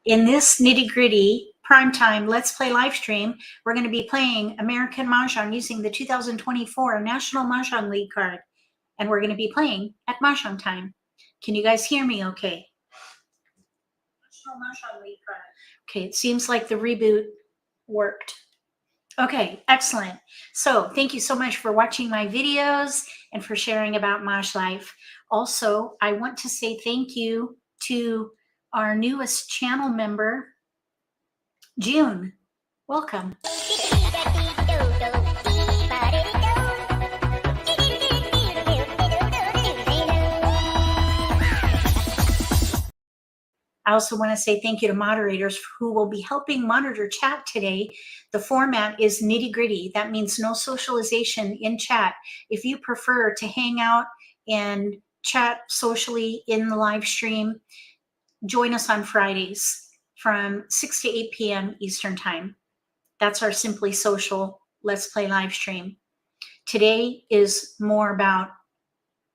In this nitty-gritty primetime Let's Play live stream, we're going to be playing American Mah Jongg using the 2024 National Mah Jongg League card. And we're going to be playing at Mahjong Time. Can you guys hear me okay? National Mah Jongg League card. Okay, it seems like the reboot worked. Okay, excellent. So thank you so much for watching my videos and for sharing about MAHJLIFE. Also, I want to say thank you to our newest channel member, June. Welcome. I also want to say thank you to moderators who will be helping monitor chat today. The format is nitty-gritty. That means no socialization in chat. If you prefer to hang out and chat socially in the live stream, join us on Fridays from 6 to 8 p.m. Eastern Time. That's our Simply Social Let's Play live stream. Today is more about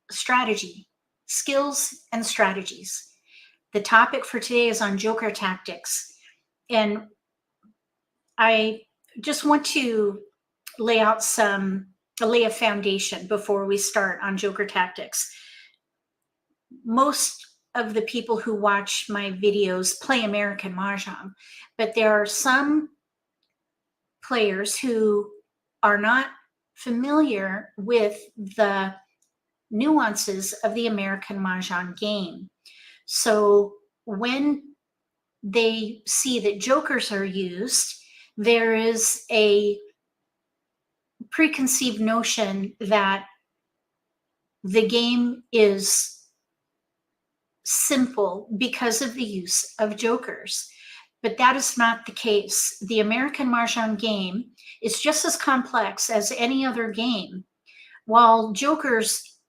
strategy, skills and strategies. The topic for today is on Joker tactics. And I just want to lay out a foundation before we start on Joker tactics. Most of the people who watch my videos play American Mah Jongg, but there are some players who are not familiar with the nuances of the American Mah Jongg game. So when they see that jokers are used, there is a preconceived notion that the game is simple because of the use of jokers. But that is not the case. The American Mah Jongg game is just as complex as any other game. While jokers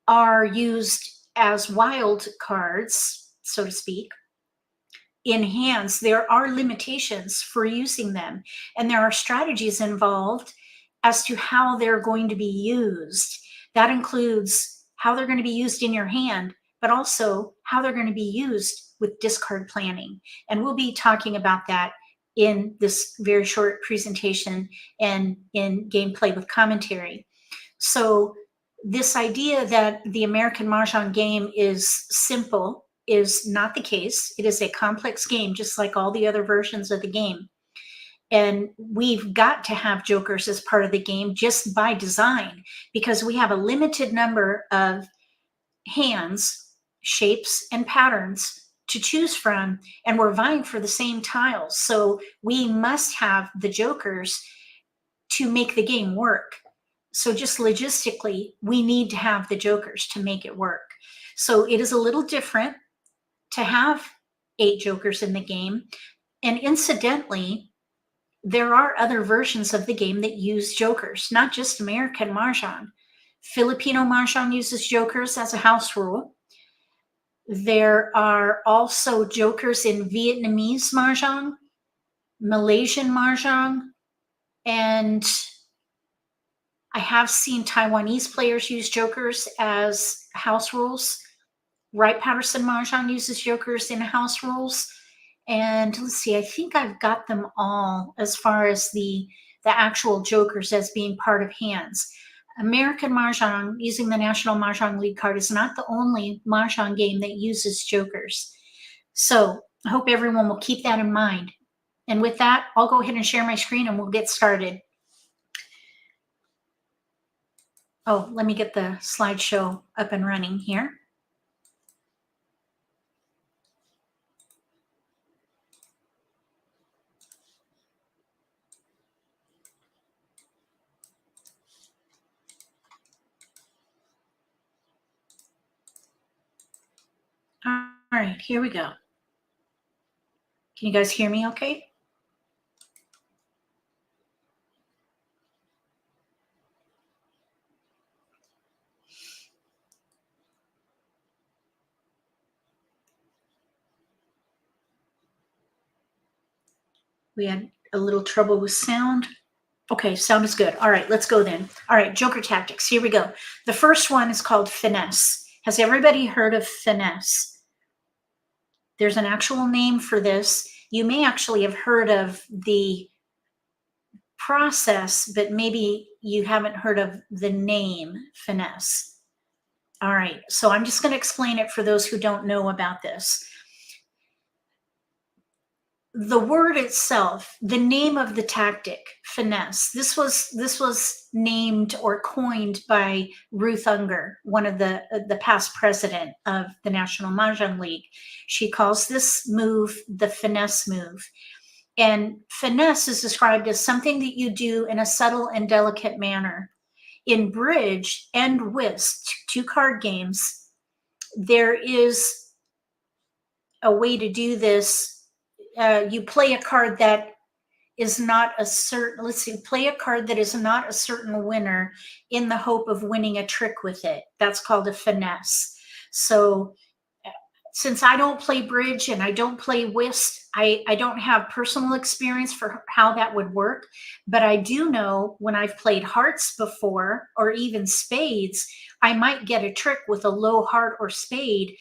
are used as wild cards, so to speak, in hands, there are limitations for using them. And there are strategies involved as to how they're going to be used. That includes how they're going to be used in your hand, but also how they're going to be used with discard planning. And we'll be talking about that in this very short presentation and in gameplay with commentary. So this idea that the American Mah Jongg game is simple is not the case. It is a complex game, just like all the other versions of the game. And we've got to have jokers as part of the game just by design, because we have a limited number of hands, shapes, and patterns to choose from, and we're vying for the same tiles. So we must have the jokers to make the game work. So just logistically, we need to have the jokers to make it work. So it is a little different to have 8 jokers in the game. And incidentally, there are other versions of the game that use jokers, not just American Mah Jongg. Filipino Mah Jongg uses jokers as a house rule. There are also jokers in Vietnamese Mah Jongg, Malaysian Mah Jongg, and I have seen Taiwanese players use jokers as house rules. Wright-Patterson Mah Jongg uses jokers in house rules. And let's see, I think I've got them all as far as the actual jokers as being part of hands. American Mah Jongg, using the National Mah Jongg League card, is not the only Mah Jongg game that uses jokers. So I hope everyone will keep that in mind. And with that, I'll go ahead and share my screen and we'll get started. Oh, let me get the slideshow up and running here. All right, here we go. Can you guys hear me okay? We had a little trouble with sound. Okay, sound is good. All right, let's go then. All right, Joker tactics. Here we go. The first one is called Finesse. Has everybody heard of Finesse? There's an actual name for this. You may actually have heard of the process, but maybe you haven't heard of the name finesse. All right, so I'm just going to explain it for those who don't know about this. The word itself, the name of the tactic, finesse, this was named or coined by Ruth Unger, one of the past president of the National Mah Jongg League. She calls this move the finesse move. And finesse is described as something that you do in a subtle and delicate manner. In bridge and whist, two card games, there is a way to do this. You play a card that is not a certain, let's see, play a card that is not a certain winner in the hope of winning a trick with it. That's called a finesse. So since I don't play bridge and I don't play whist, I don't have personal experience for how that would work, but I do know when I've played hearts before, or even spades, I might get a trick with a low heart or spade,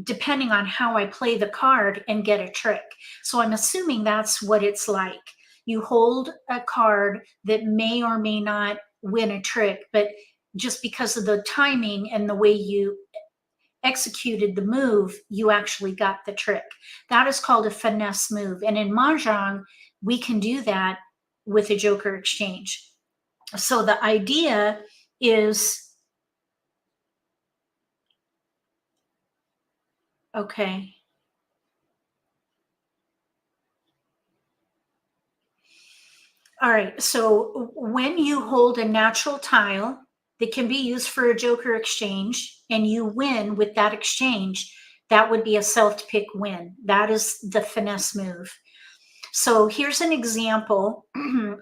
depending on how I play the card, and get a trick. So I'm assuming that's what it's like. You hold a card that may or may not win a trick, but just because of the timing and the way you executed the move, you actually got the trick. That is called a finesse move. And in Mahjong, we can do that with a joker exchange. So the idea is, okay. All right, so when you hold a natural tile that can be used for a joker exchange and you win with that exchange, that would be a self-pick win. That is the finesse move. So here's an example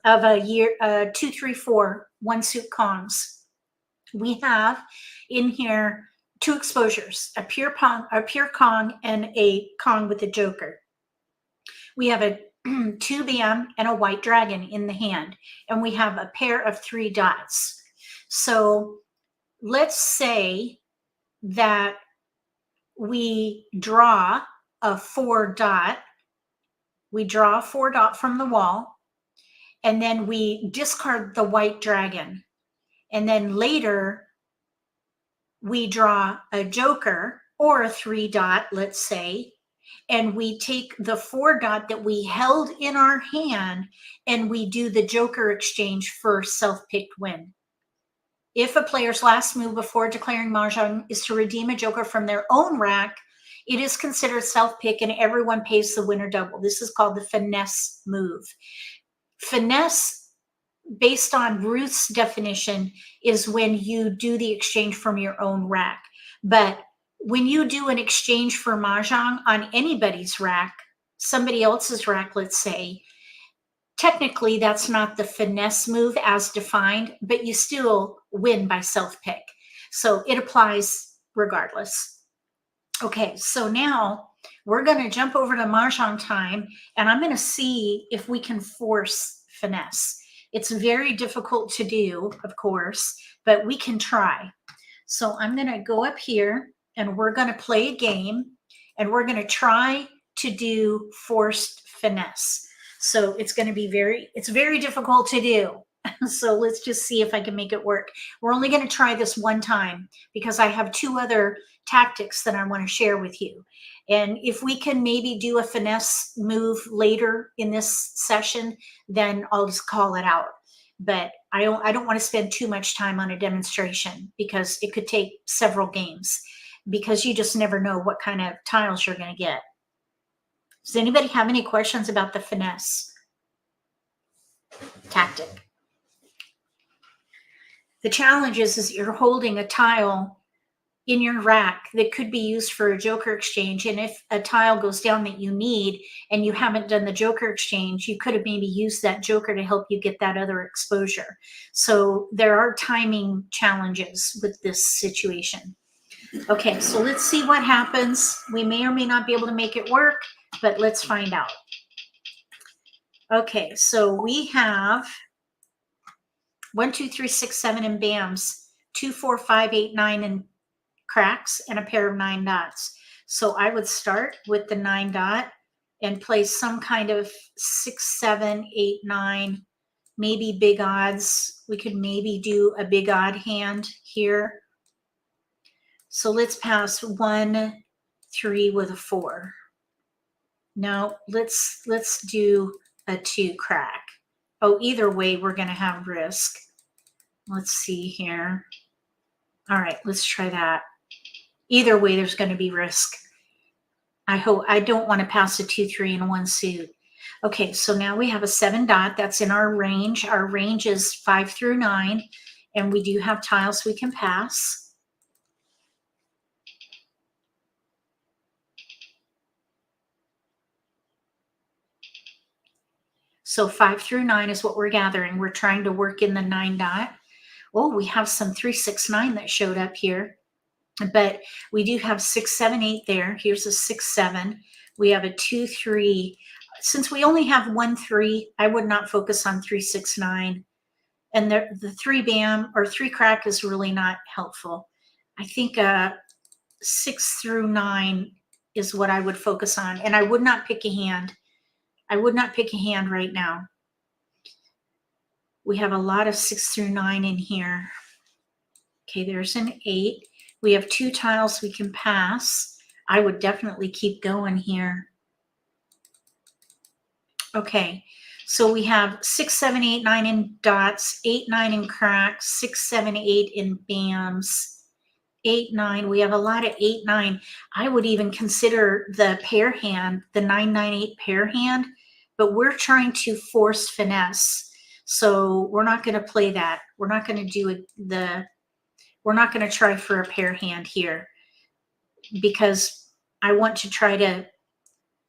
of a 2, 3, 4 one-suit Kongs. We have in here two exposures, a pure Kong and a Kong with a joker. We have a 2 bam and a white dragon in the hand, and we have a pair of 3 dots. So let's say that we draw a 4 dot. We draw a 4 dot from the wall, and then we discard the white dragon. And then later we draw a joker or a 3 dot, let's say, and we take the 4 dot that we held in our hand and we do the joker exchange for self-picked win. If a player's last move before declaring Mahjong is to redeem a joker from their own rack, it is considered self-pick and everyone pays the winner double. This is called the finesse move. Finesse, based on Ruth's definition, is when you do the exchange from your own rack. But when you do an exchange for Mahjong on anybody's rack, somebody else's rack, let's say, technically that's not the finesse move as defined, but you still win by self-pick. So it applies regardless. Okay, so now we're going to jump over to Mahjong Time, and I'm going to see if we can force finesse. It's very difficult to do, of course, but we can try. So I'm going to go up here, and we're going to play a game, and we're going to try to do forced finesse. So it's going to be very difficult to do. So let's just see if I can make it work. We're only going to try this one time because I have 2 other tactics that I want to share with you. And if we can maybe do a finesse move later in this session, then I'll just call it out. But I don't want to spend too much time on a demonstration because it could take several games, because you just never know what kind of tiles you're going to get. Does anybody have any questions about the finesse tactic? The challenge is you're holding a tile in your rack that could be used for a joker exchange. And if a tile goes down that you need and you haven't done the joker exchange, you could have maybe used that joker to help you get that other exposure. So there are timing challenges with this situation. Okay, so let's see what happens. We may or may not be able to make it work, but let's find out. Okay, so we have 1, 2, 3, 6, 7 in bams, 2, 4, 5, 8, 9 in cracks, and a pair of 9 dots. So I would start with the 9 dot and play some kind of 6, 7, 8, 9, maybe big odds. We could maybe do a big odd hand here. So let's pass 1, 3 with a 4. Now let's do a 2 crack. Oh, either way, we're going to have risk. Let's see here. All right, let's try that. Either way, there's going to be risk. I don't want to pass a 2, 3, and 1 suit. Okay, so now we have a 7 dot. That's in our range. Our range is 5 through 9, and we do have tiles we can pass. So 5 through 9 is what we're gathering. We're trying to work in the 9 dot. Oh, we have some 3, 6, 9 that showed up here. But we do have 6, 7, 8 there. Here's a 6, 7. We have a 2, 3. Since we only have 1, 3, I would not focus on 3, 6, 9. And the 3 bam or 3 crack is really not helpful. I think 6 through 9 is what I would focus on. And I would not pick a hand. I would not pick a hand right now. We have a lot of 6 through 9 in here. Okay, there's an 8. We have 2 tiles we can pass. I would definitely keep going here. Okay, so we have 6, 7, 8, 9 in dots, 8, 9 in cracks, 6, 7, 8 in bams, 8, 9. We have a lot of 8, 9. I would even consider the pair hand, the 9, 9, 8 pair hand, but we're trying to force finesse. So we're not going to play that. We're not going to do we're not going to try for a pair hand here because I want to try to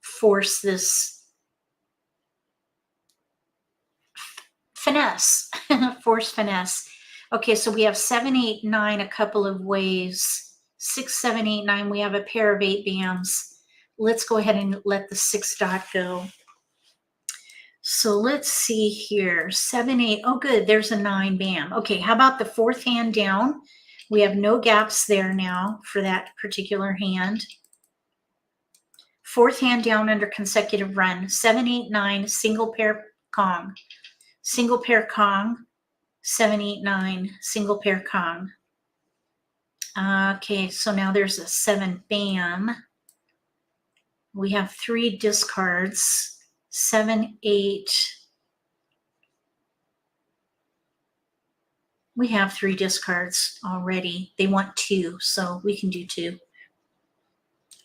force this finesse, force finesse. Okay, so we have 7, 8, 9 a couple of ways. 6, 7, 8, 9, we have a pair of 8 bams. Let's go ahead and let the 6 dot go. So let's see here, 7, 8, oh good, there's a 9 bam. Okay, how about the 4th hand down? We have no gaps there now for that particular hand. 4th hand down under consecutive run, 7, 8, 9, single pair Kong. Single pair Kong, 7, 8, 9, single pair Kong. Okay, so now there's a 7 bam. We have 3 discards, 7, 8. We have 3 discards already. They want 2, so we can do 2.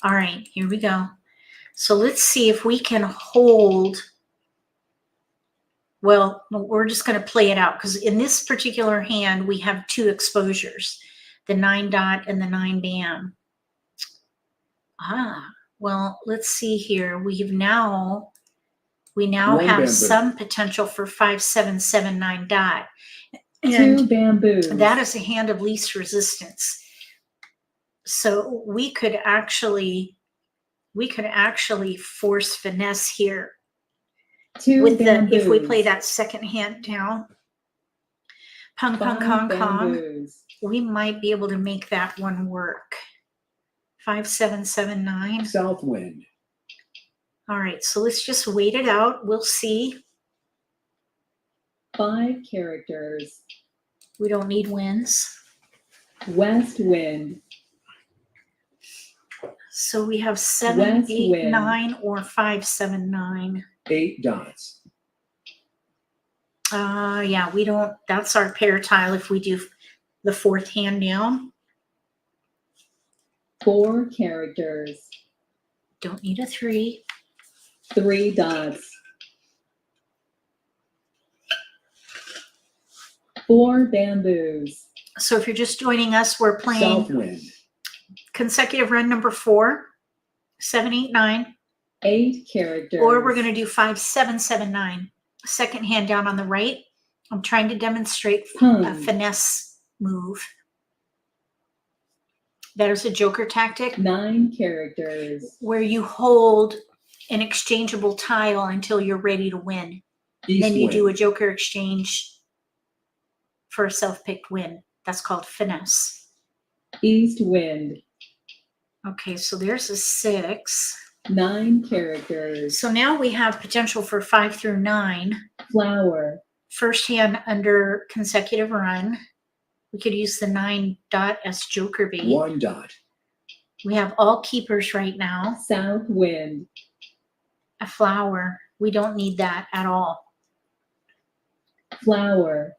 All right, here we go. So let's see if we can hold. Well, we're just going to play it out because in this particular hand, we have 2 exposures, the 9 dot and the 9 bam. Well, let's see here. We now have some potential for 5, 7, 7, 9 dot. And 2 bamboos. That is a hand of least resistance. So we could actually force finesse here. 2 with bamboos. the if we play that second hand down. Pong, pong, kong, kong. We might be able to make that one work. 5, 7, 7, 9. South wind. All right, so let's just wait it out. We'll see. 5 characters. We don't need winds. West wind. So we have 7, 8, 9, or 5, 7, 9. 8 dots. Yeah, we don't. That's our pair tile if we do the 4th hand down. 4 characters. Don't need a 3. 3 dots. 4 bamboos. So if you're just joining us, we're playing South wind. consecutive run number 4, 7, 8, 9. 8 characters. Or we're going to do 5, 7, 7, 9. Second hand down on the right. I'm trying to demonstrate a finesse move. That is a joker tactic. 9 characters. Where you hold an exchangeable tile until you're ready to win. East Then you wind. do a joker exchange for a self-picked win. That's called finesse. East wind. Okay, so there's a 6. 9 characters. So now we have potential for 5 through 9. Flower. First hand under consecutive run. We could use the 9 dot as joker bait. 1 dot. We have all keepers right now. South wind. A flower. We don't need that at all. Flower.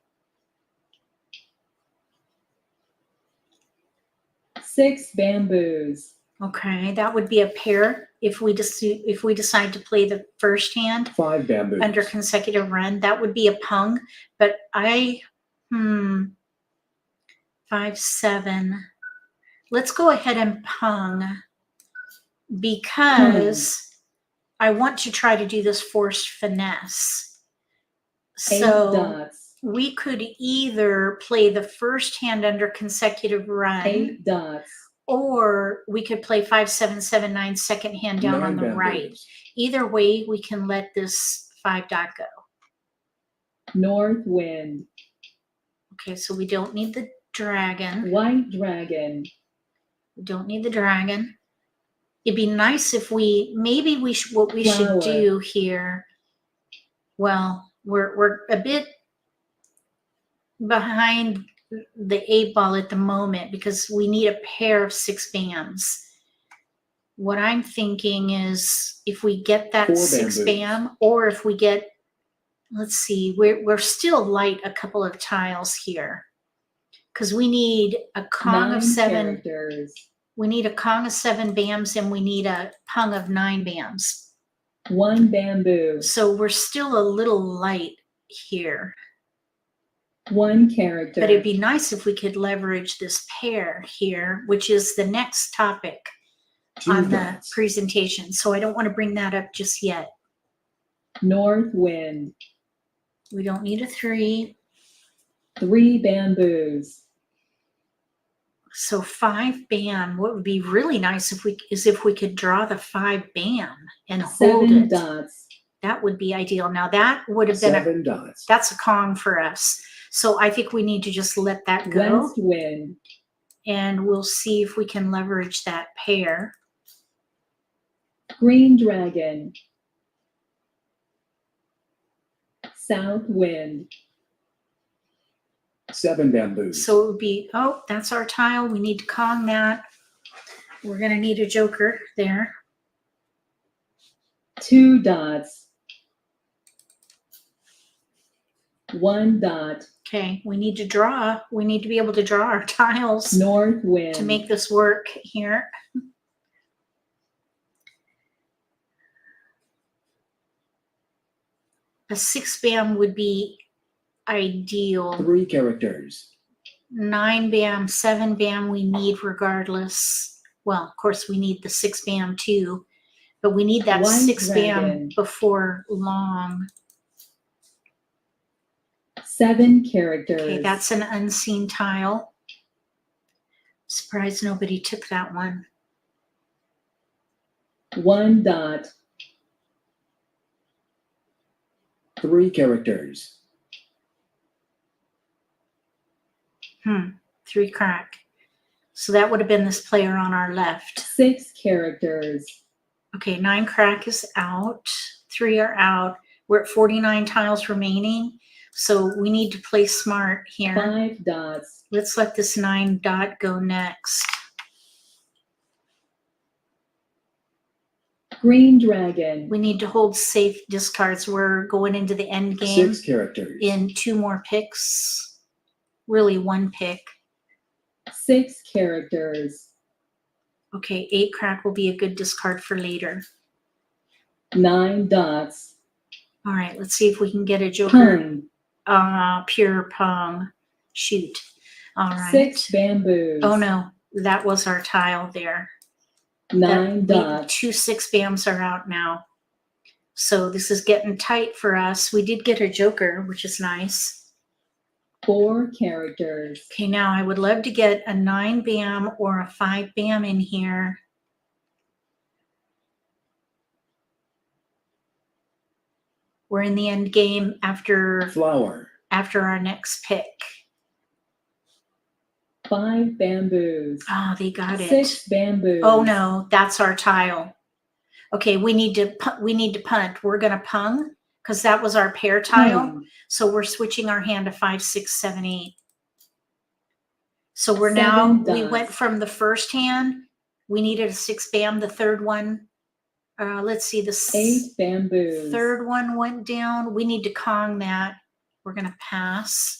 6 bamboos. Okay, that would be a pair if we decide to play the first hand 5 bamboos. under consecutive run. That would be a pung, but 5, 7. Let's go ahead and pung because I want to try to do this forced finesse. 8 So dots. we could either play the first hand under consecutive run 8 dots. or we could play 5, 7, 7, 9 second hand down 9 on the bamboos. right. Either way, we can let this 5 dot go. North wind. Okay, so we don't need the dragon. White dragon. We don't need the dragon. It'd be nice if maybe what we Flower. should do here. Well, we're a bit behind the 8 ball at the moment because we need a pair of 6 bams. What I'm thinking is if we get that 4 6 bamboos. bam, or if we get, let's see, we're still light a couple of tiles here because we need a Kong 9 of 7. characters. We need a Kong of 7 bams and we need a pung of 9 bams. 1 bamboo. So we're still a little light here. 1 character. But it'd be nice if we could leverage this pair here, which is the next topic 2 on the dots. presentation. So I don't want to bring that up just yet. North wind. We don't need a 3. 3 bamboos. So 5 bam. What would be really nice if we could draw the 5 bam and hold 7 it. dots. That would be ideal. Now that would have been 7 dots. that's a Kong for us. So I think we need to just let that go. West wind. And we'll see if we can leverage that pair. Green dragon. South wind. 7 bamboos. So it would be, oh, that's our tile. We need to Kong that. We're going to need a joker there. 2 dots. 1 dot. Okay, we need to draw. We need to be able to draw our tiles North wind. to make this work here. A 6 bam would be ideal. 3 characters. 9 bam, 7 bam we need regardless. Well, of course we need the 6 bam too, but we need that White 6 bam dragon. before long. 7 characters. Okay, that's an unseen tile. Surprised nobody took that one. 1 dot. 3 characters. 3 crack. So that would have been this player on our left. 6 characters. Okay, 9 crack is out. 3 are out. We're at 49 tiles remaining. So we need to play smart here. 5 dots. Let's let this 9 dot go next. Green dragon. We need to hold safe discards. We're going into the end game 6 characters. in 2 more picks. Really 1 pick. 6 characters. Okay, 8 crack will be a good discard for later. 9 dots. All right, let's see if we can get a joker. Pung. Pure pong. Shoot. All right. 6 bamboos. Oh no, that was our tile there. 9 dots. 2 6 bams are out now. So this is getting tight for us. We did get a joker, which is nice. 4 characters. Okay, now I would love to get a 9 bam or a 5 bam in here. We're in the end game after Flower. our next pick. 5 bamboos. Oh, they got it. 6 bamboos. Oh no, that's our tile. Okay, we need to punt. We're gonna pung because that was our pair tile. Pung. So we're switching our hand to 5, 6, 7, 8. So we're 7 now, we dots. went from the first hand, we needed a 6 bam, the third one. Let's see, the 8 bamboos. third one went down. We need to Kong that. We're gonna pass.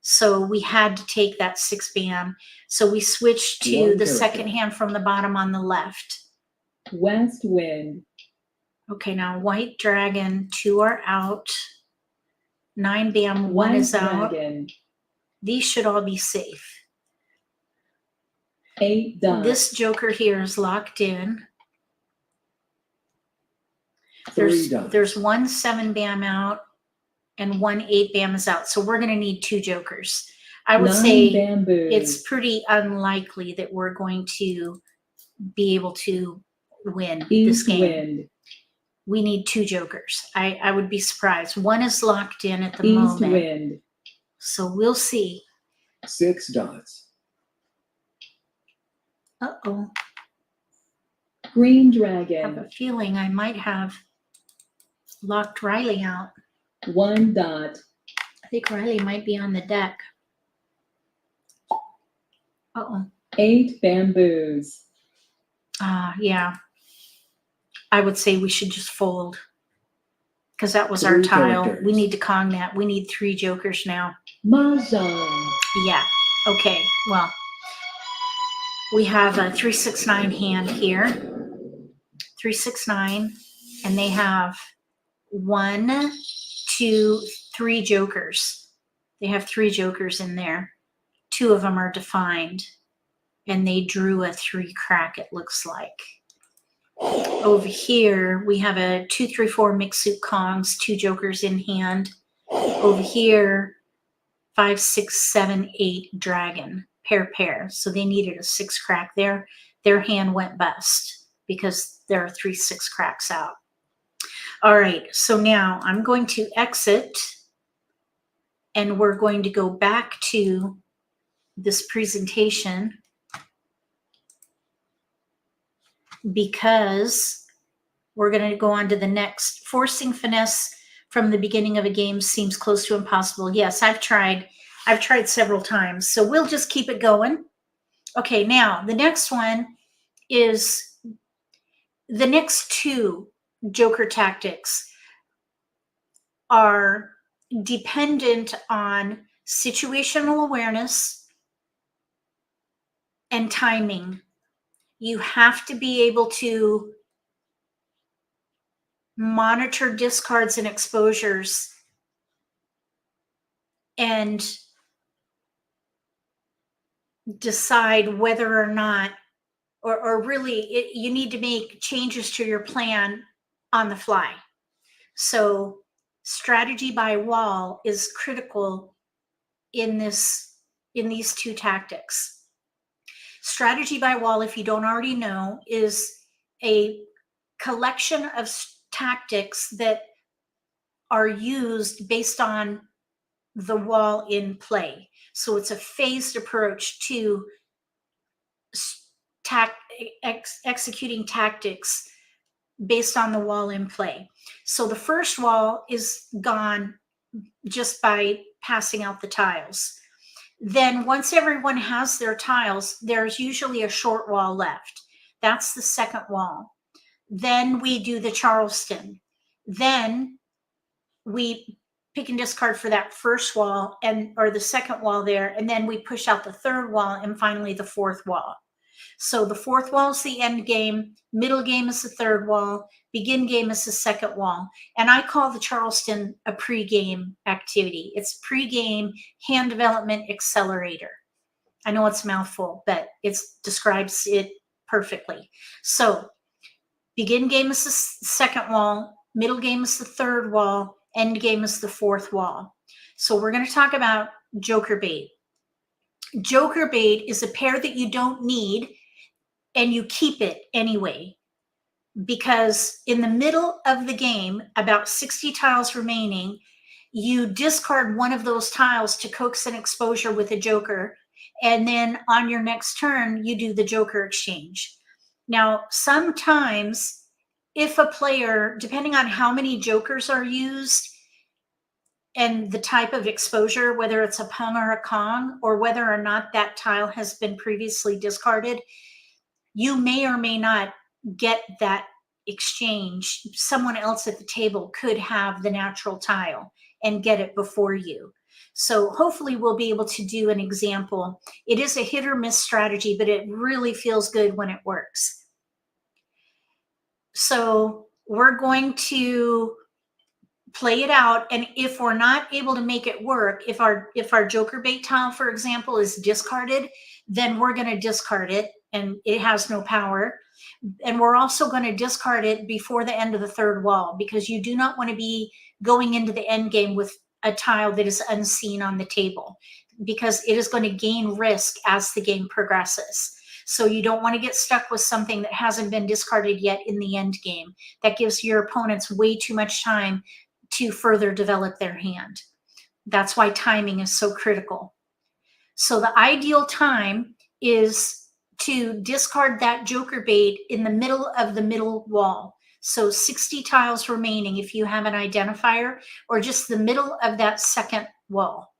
So we had to take that 6 bam. So we switched to One the character. second hand from the bottom on the left. West wind. Okay, now white dragon, 2 are out. 9 bam, 1 White is out. dragon. These should all be safe. 8 dots. This joker here is locked in. 3 dots. There's 1 7 bam out and 1 8 bam is out. So we're going to need 2 jokers. I would 9 say bamboos. it's pretty unlikely that we're going to be able to win this East game. wind. We need 2 jokers. I would be surprised. 1 is locked in at the East moment. wind. So we'll see. 6 dots. Uh-oh. Green I have dragon. a feeling I might have locked Riley out. 1 dot. I think Riley might be on the deck. Uh-oh. 8 bamboos. Yeah. I would say we should just fold because that was our 3 tile. characters. We need to Kong that. We need 3 jokers now. Mahjong. Yeah. Okay. Well, we have a 3, 6, 9 hand here. 3, 6, 9. And they have 1, 2, 3 jokers. They have 3 jokers in there. 2 of them are defined. And they drew a 3 crack, it looks like. Over here, we have a 2, 3, 4 mixed suit Kongs, 2 jokers in hand. Over here, 5, 6, 7, 8 dragon, pair. So they needed a 6 crack there. Their hand went bust because there are 3 6 cracks out. All right, so now I'm going to exit and we're going to go back to this presentation because we're going to go on to the next. Forcing finesse from the beginning of a game seems close to impossible. Yes, I've tried several times. So we'll just keep it going. Okay, now the next one is the next 2 joker tactics are dependent on situational awareness and timing. You have to be able to monitor discards and exposures and decide whether or not, or really you need to make changes to your plan on the fly. So strategy by wall is critical in these 2 tactics. Strategy by wall, if you don't already know, is a collection of tactics that are used based on the wall in play. So it's a phased approach to executing tactics based on the wall in play. So the first wall is gone just by passing out the tiles. Then once everyone has their tiles, there's usually a short wall left. That's the second wall. Then we do the Charleston. Then we pick and discard for that first wall or the second wall there, and then we push out the third wall and finally the fourth wall. So the fourth wall is the end game, middle game is the third wall, begin game is the second wall. And I call the Charleston a pre-game activity. It's pre-game hand development accelerator. I know it's a mouthful, but it describes it perfectly. So begin game is the second wall, middle game is the third wall, end game is the fourth wall. So we're going to talk about joker bait. Joker bait is a pair that you don't need and you keep it anyway, because in the middle of the game, about 60 tiles remaining, you discard one of those tiles to coax an exposure with a joker, And then on your next turn, you do the joker exchange. Now, sometimes if a player, depending on how many jokers are used and the type of exposure, whether it's a pung or a kong, or whether or not that tile has been previously discarded, you may or may not get that exchange. Someone else at the table could have the natural tile and get it before you. So hopefully we'll be able to do an example. It is a hit or miss strategy, but it really feels good when it works. So we're going to play it out, and if we're not able to make it work, if our joker bait tile, for example, is discarded, then we're going to discard it and it has no power. And we're also going to discard it before the end of the third wall, because you do not want to be going into the end game with a tile that is unseen on the table, because it is going to gain risk as the game progresses. So you don't want to get stuck with something that hasn't been discarded yet in the end game. That gives your opponents way too much time to further develop their hand. That's why timing is so critical. So the ideal time is to discard that joker bait in the middle of the middle wall. So 60 tiles remaining if you have an identifier, or just the middle of that second wall.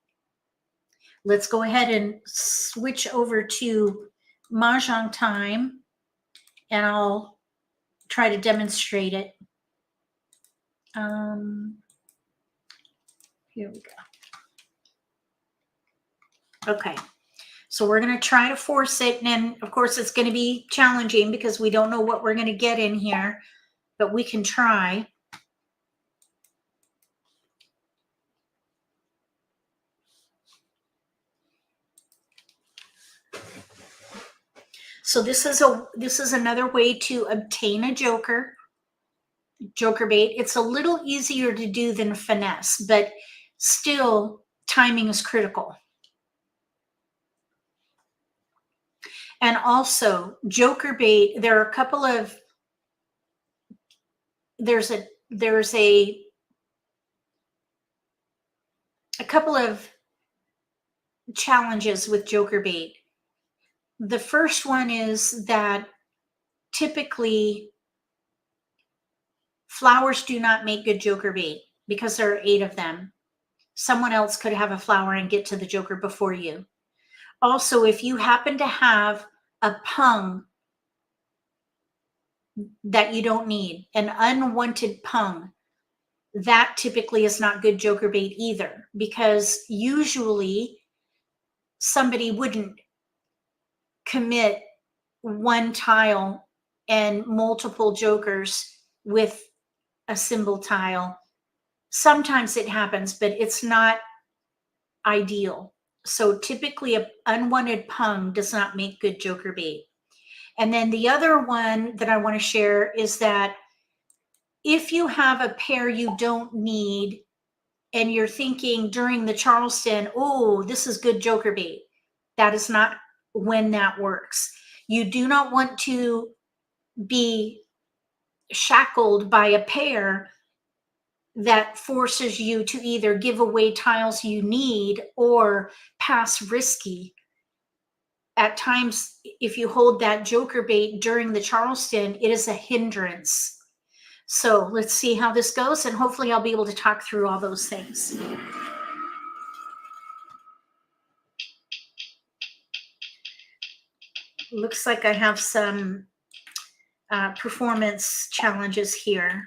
Let's go ahead and switch over to Mahjong Time, and I'll try to demonstrate it. Here we go. Okay, so we're going to try to force it, and of course it's going to be challenging because we don't know what we're going to get in here, but we can try. So this is another way to obtain a joker bait. It's a little easier to do than finesse, but still timing is critical. And also joker bait, there are a couple of, there's a couple of challenges with joker bait. The first one is that typically flowers do not make good joker bait because there are 8 of them. Someone else could have a flower and get to the joker before you. Also, if you happen to have a pung that you don't need, an unwanted pung, that typically is not good joker bait either, because usually somebody wouldn't commit one tile and multiple jokers with a symbol tile. Sometimes it happens, but it's not ideal. So typically an unwanted pung does not make good joker bait. And then the other one that I want to share is that if you have a pair you don't need and you're thinking during the Charleston, oh, this is good joker bait, that is not when that works. You do not want to be shackled by a pair that forces you to either give away tiles you need or pass risky. At times, if you hold that joker bait during the Charleston, it is a hindrance. So let's see how this goes, and hopefully I'll be able to talk through all those things. Looks like I have some performance challenges here.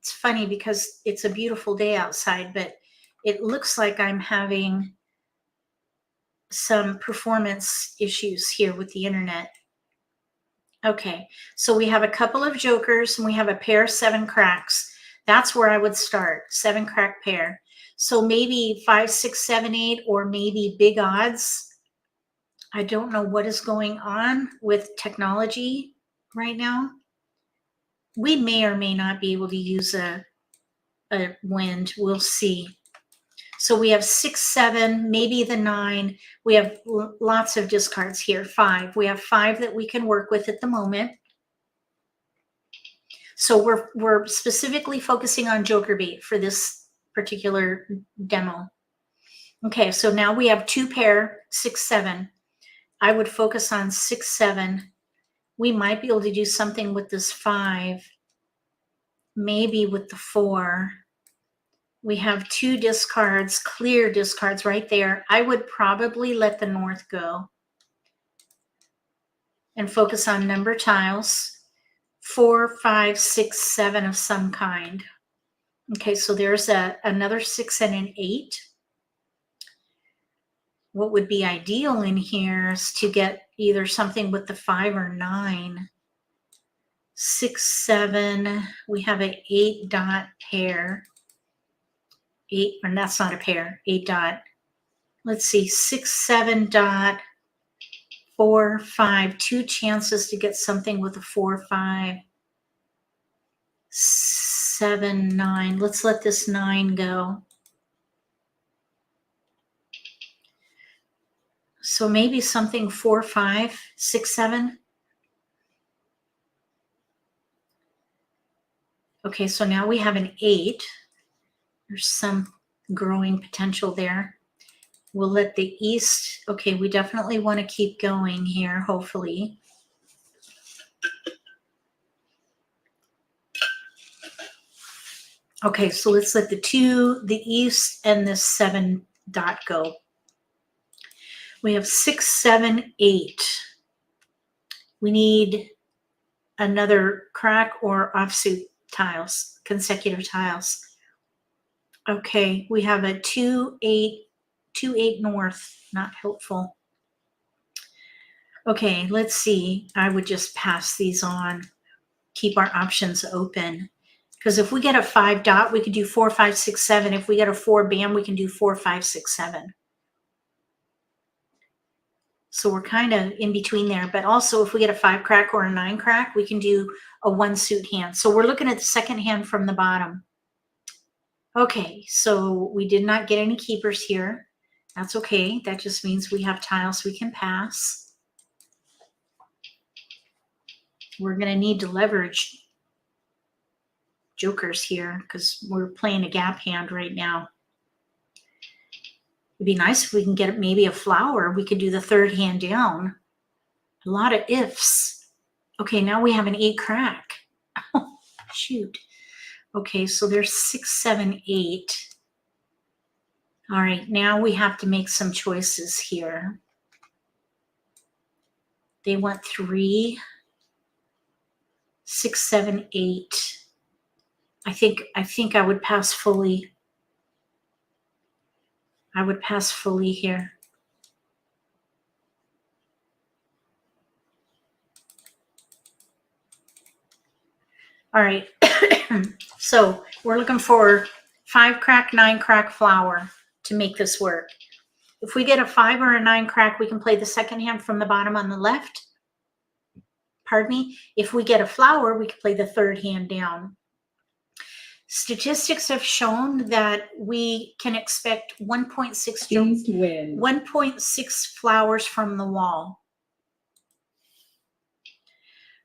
It's funny because it's a beautiful day outside, but it looks like I'm having some performance issues here with the internet. Okay, so we have a couple of jokers and we have a pair of 7 cracks. That's where I would start, 7 crack pair. So maybe 5, 6, 7, 8, or maybe big odds. I don't know what is going on with technology right now. We may or may not be able to use a wind. We'll see. So we have 6, 7, maybe the 9. We have lots of discards here. 5. We have 5 that we can work with at the moment. So we're specifically focusing on joker bait for this particular demo. Okay, so now we have 2 pair, 6, 7. I would focus on 6, 7. We might be able to do something with this 5, maybe with the 4. We have 2 discards, clear discards right there. I would probably let the north go and focus on number tiles, 4, 5, 6, 7 of some kind. Okay, so there's another 6 and an 8. What would be ideal in here is to get either something with the 5 or 9. 6, 7, we have an 8 dot pair. 8, and that's not a pair, 8 dot. Let's see, 6, 7 dot, 4, 5, 2 chances to get something with a 4, 5, 7, 9. Let's let this 9 go. So maybe something 4, 5, 6, 7. Okay, so now we have an 8. There's some growing potential there. We'll let the east, okay, we definitely want to keep going here, hopefully. Okay, so let's let the 2, the east, and this 7 dot go. We have 6, 7, 8. We need another crack or offsuit tiles, consecutive tiles. Okay, we have a 2, 8, 2, 8 north, not helpful. Okay, let's see. I would just pass these on, keep our options open. Because if we get a 5 dot, we could do 4, 5, 6, 7. If we get a 4 bam, we can do 4, 5, 6, 7. So we're kind of in between there. But also if we get a 5 crack or a 9 crack, we can do a 1 suit hand. So we're looking at the second hand from the bottom. Okay, so we did not get any keepers here. That's okay. That just means we have tiles we can pass. We're going to need to leverage jokers here because we're playing a gap hand right now. It'd be nice if we can get maybe a flower. We could do the third hand down. A lot of ifs. Okay, now we have an 8 crack. Oh, shoot. Okay, so there's 6, 7, 8. All right, now we have to make some choices here. They want 3, 6, 7, 8. I think I would pass fully. I would pass fully here. All right, so we're looking for 5 crack, 9 crack flower to make this work. If we get a 5 or a 9 crack, we can play the second hand from the bottom on the left. Pardon me. If we get a flower, we can play the third hand down. Statistics have shown that we can expect 1.6 flowers from the wall.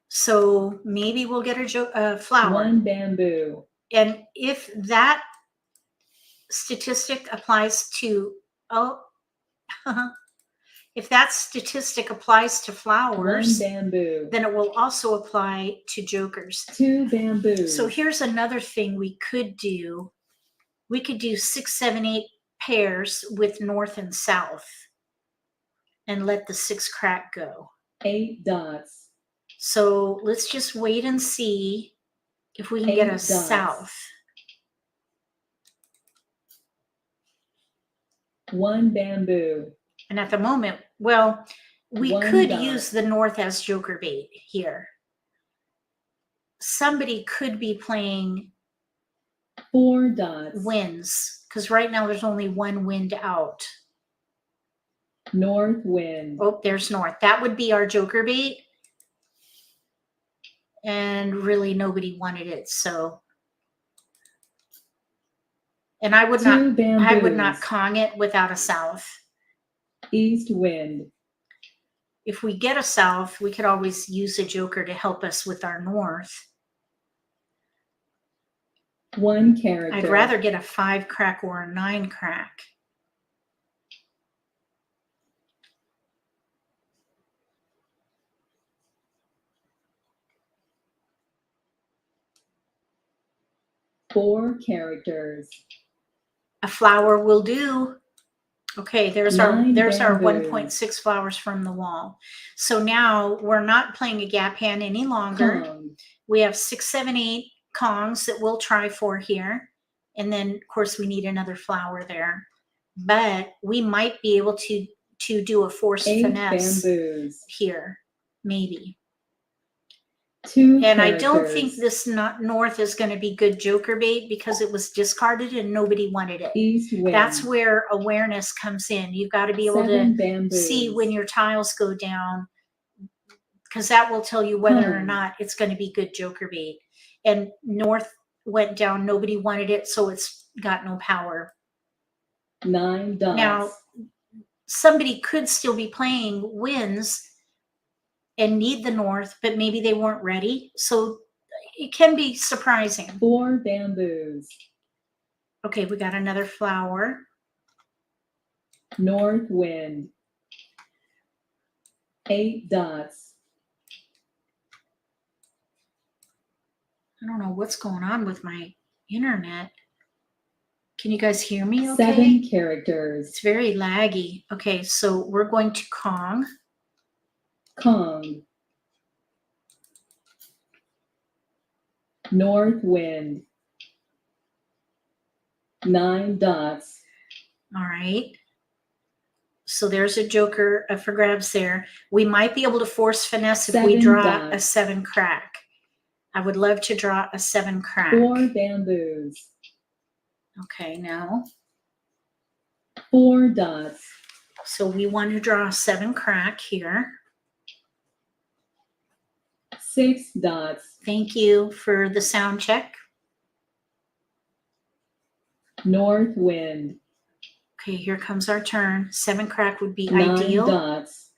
So maybe we'll get a flower. 1 bamboo. And if that statistic applies to, if that statistic applies to flowers, 1 bamboo. then it will also apply to jokers. 2 bamboos. So here's another thing we could do. We could do 6, 7, 8 pairs with north and south and let the 6 crack go. 8 dots. So let's just wait and see if we can get a dots. south. 1 bamboo. And at the moment, well, we 1 could dot. use the north as joker bait here. Somebody could be playing 4 dots. winds because right now there's only 1 wind out. North wind. Oh, there's north. That would be our joker bait. And really nobody wanted it, so. And I would 2 not bamboos. Kong it without a south. East wind. If we get a south, we could always use a joker to help us with our north. 1 character. I'd rather get a 5 crack or a 9 crack. 4 characters. A flower will do. Okay, there's our 9 bamboos. 1.6 flowers from the wall. So now we're not playing a gap hand any longer. Kong. We have 6, 7, 8 Kongs that we'll try for here. And then, of course, we need another flower there. But we might be able to do a forced 8 finesse bamboos. here, maybe. 2 And I characters. don't think this north is going to be good joker bait because it was discarded and nobody wanted it. East wind. That's where awareness comes in. You've got to be able 7 to bamboos. see when your tiles go down, because that will tell you whether or not it's going to be good joker bait. And north went down, nobody wanted it, so it's got no power. 9 dots. Now, somebody could still be playing wins and need the north, but maybe they weren't ready. So it can be surprising. 4 bamboos. Okay, we got another flower. North wind. 8 dots. I don't know what's going on with my internet. Can you guys hear me okay? 7 characters. It's very laggy. Okay, so we're going to Kong. Kong. North wind. 9 dots. All right. So there's a joker for grabs there. We might be able to force finesse if we 7 draw dots. a 7 crack. I would love to draw a 7 crack. 4 bamboos. Okay, now. 4 dots. So we want to draw a 7 crack here. 6 dots. Thank you for the sound check. North wind. Okay, here comes our turn. 7 crack would be 9 ideal. dots.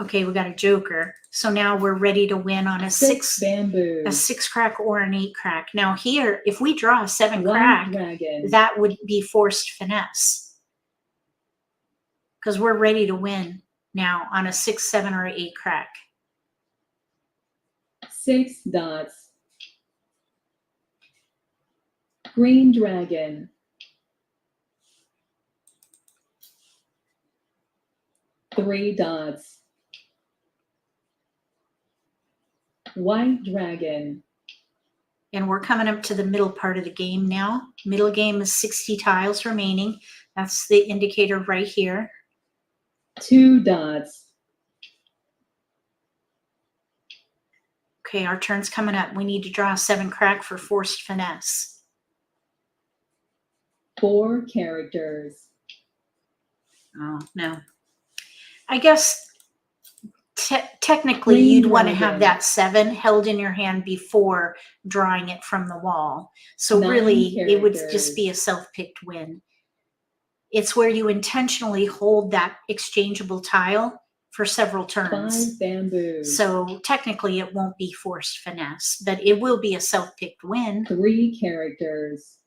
Okay, we got a joker. So now we're ready to win on a 6 bamboos. a 6 crack or an 8 crack. Now here, if we draw a 7 1 crack, dragon. that would be forced finesse. Because we're ready to win now on a 6, 7, or 8 crack. 6 dots. Green dragon. 3 dots. White dragon. And we're coming up to the middle part of the game now. Middle game is 60 tiles remaining. That's the indicator right here. 2 dots. Okay, our turn's coming up. We need to draw a 7 crack for forced finesse. 4 characters. Oh, no. I guess technically Green you'd want to have dragon. that 7 held in your hand before drawing it from the wall. So 9 really, it would characters. just be a self-picked win. It's where you intentionally hold that exchangeable tile for several turns. 5 bamboos. So technically it won't be forced finesse, but it will be a self-picked win. 3 characters.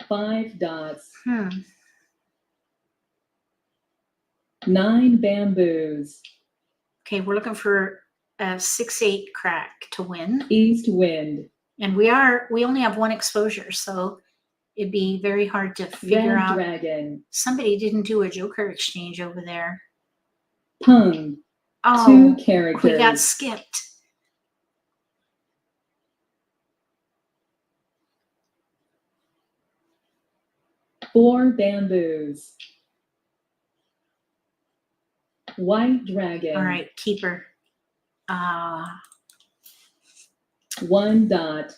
Five dots. 9 bamboos. Okay, we're looking for a 6, 8 crack to win. East wind. And we only have 1 exposure, so it'd be very hard to figure Red out. dragon. Somebody didn't do a joker exchange over there. Pung. Oh, 2 characters. we got skipped. Four bamboos. White dragon. All right, keeper. 1 dot.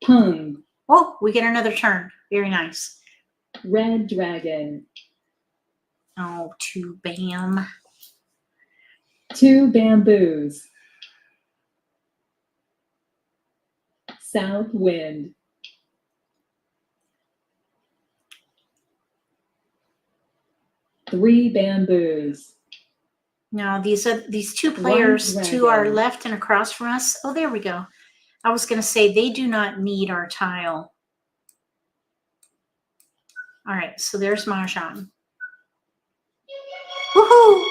Pung. Oh, we get another turn. Very nice. Red dragon. Oh, 2 bam. 2 bamboos. South wind. Three bamboos. Now these 2 players White to our dragon. left and across from us. Oh, there we go. I was going to say they do not need our tile. All right, so there's Mahjong. Woohoo!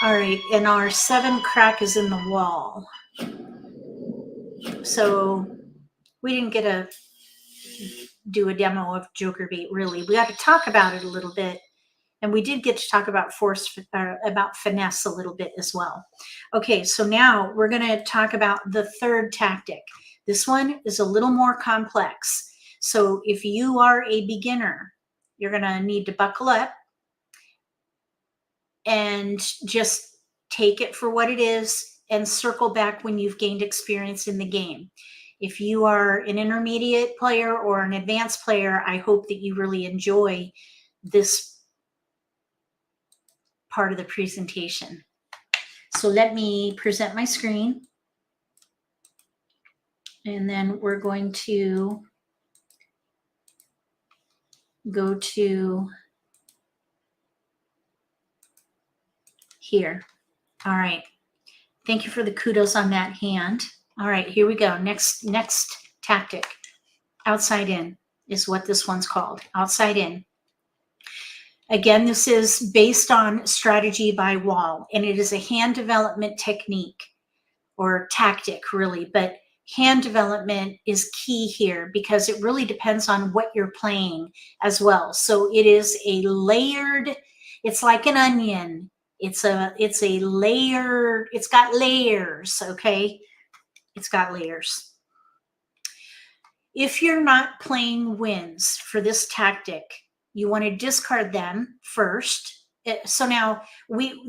All right, and our 7 crack is in the wall. So we didn't get to do a demo of Joker bait, really. We got to talk about it a little bit. And we did get to talk about about finesse a little bit as well. Okay, so now we're going to talk about the third tactic. This one is a little more complex. So if you are a beginner, you're going to need to buckle up and just take it for what it is and circle back when you've gained experience in the game. If you are an intermediate player or an advanced player, I hope that you really enjoy this part of the presentation. So let me present my screen. And then we're going to go to here. All right. Thank you for the kudos on that hand. All right, here we go. Next tactic. Outside in is what this one's called. Outside in. Again, this is based on strategy by Wall, and it is a hand development technique or tactic, really. But hand development is key here because it really depends on what you're playing as well. So it is a layered, it's like an onion. It's a layered, it's got layers, okay? It's got layers. If you're not playing wins for this tactic, you want to discard them first. So now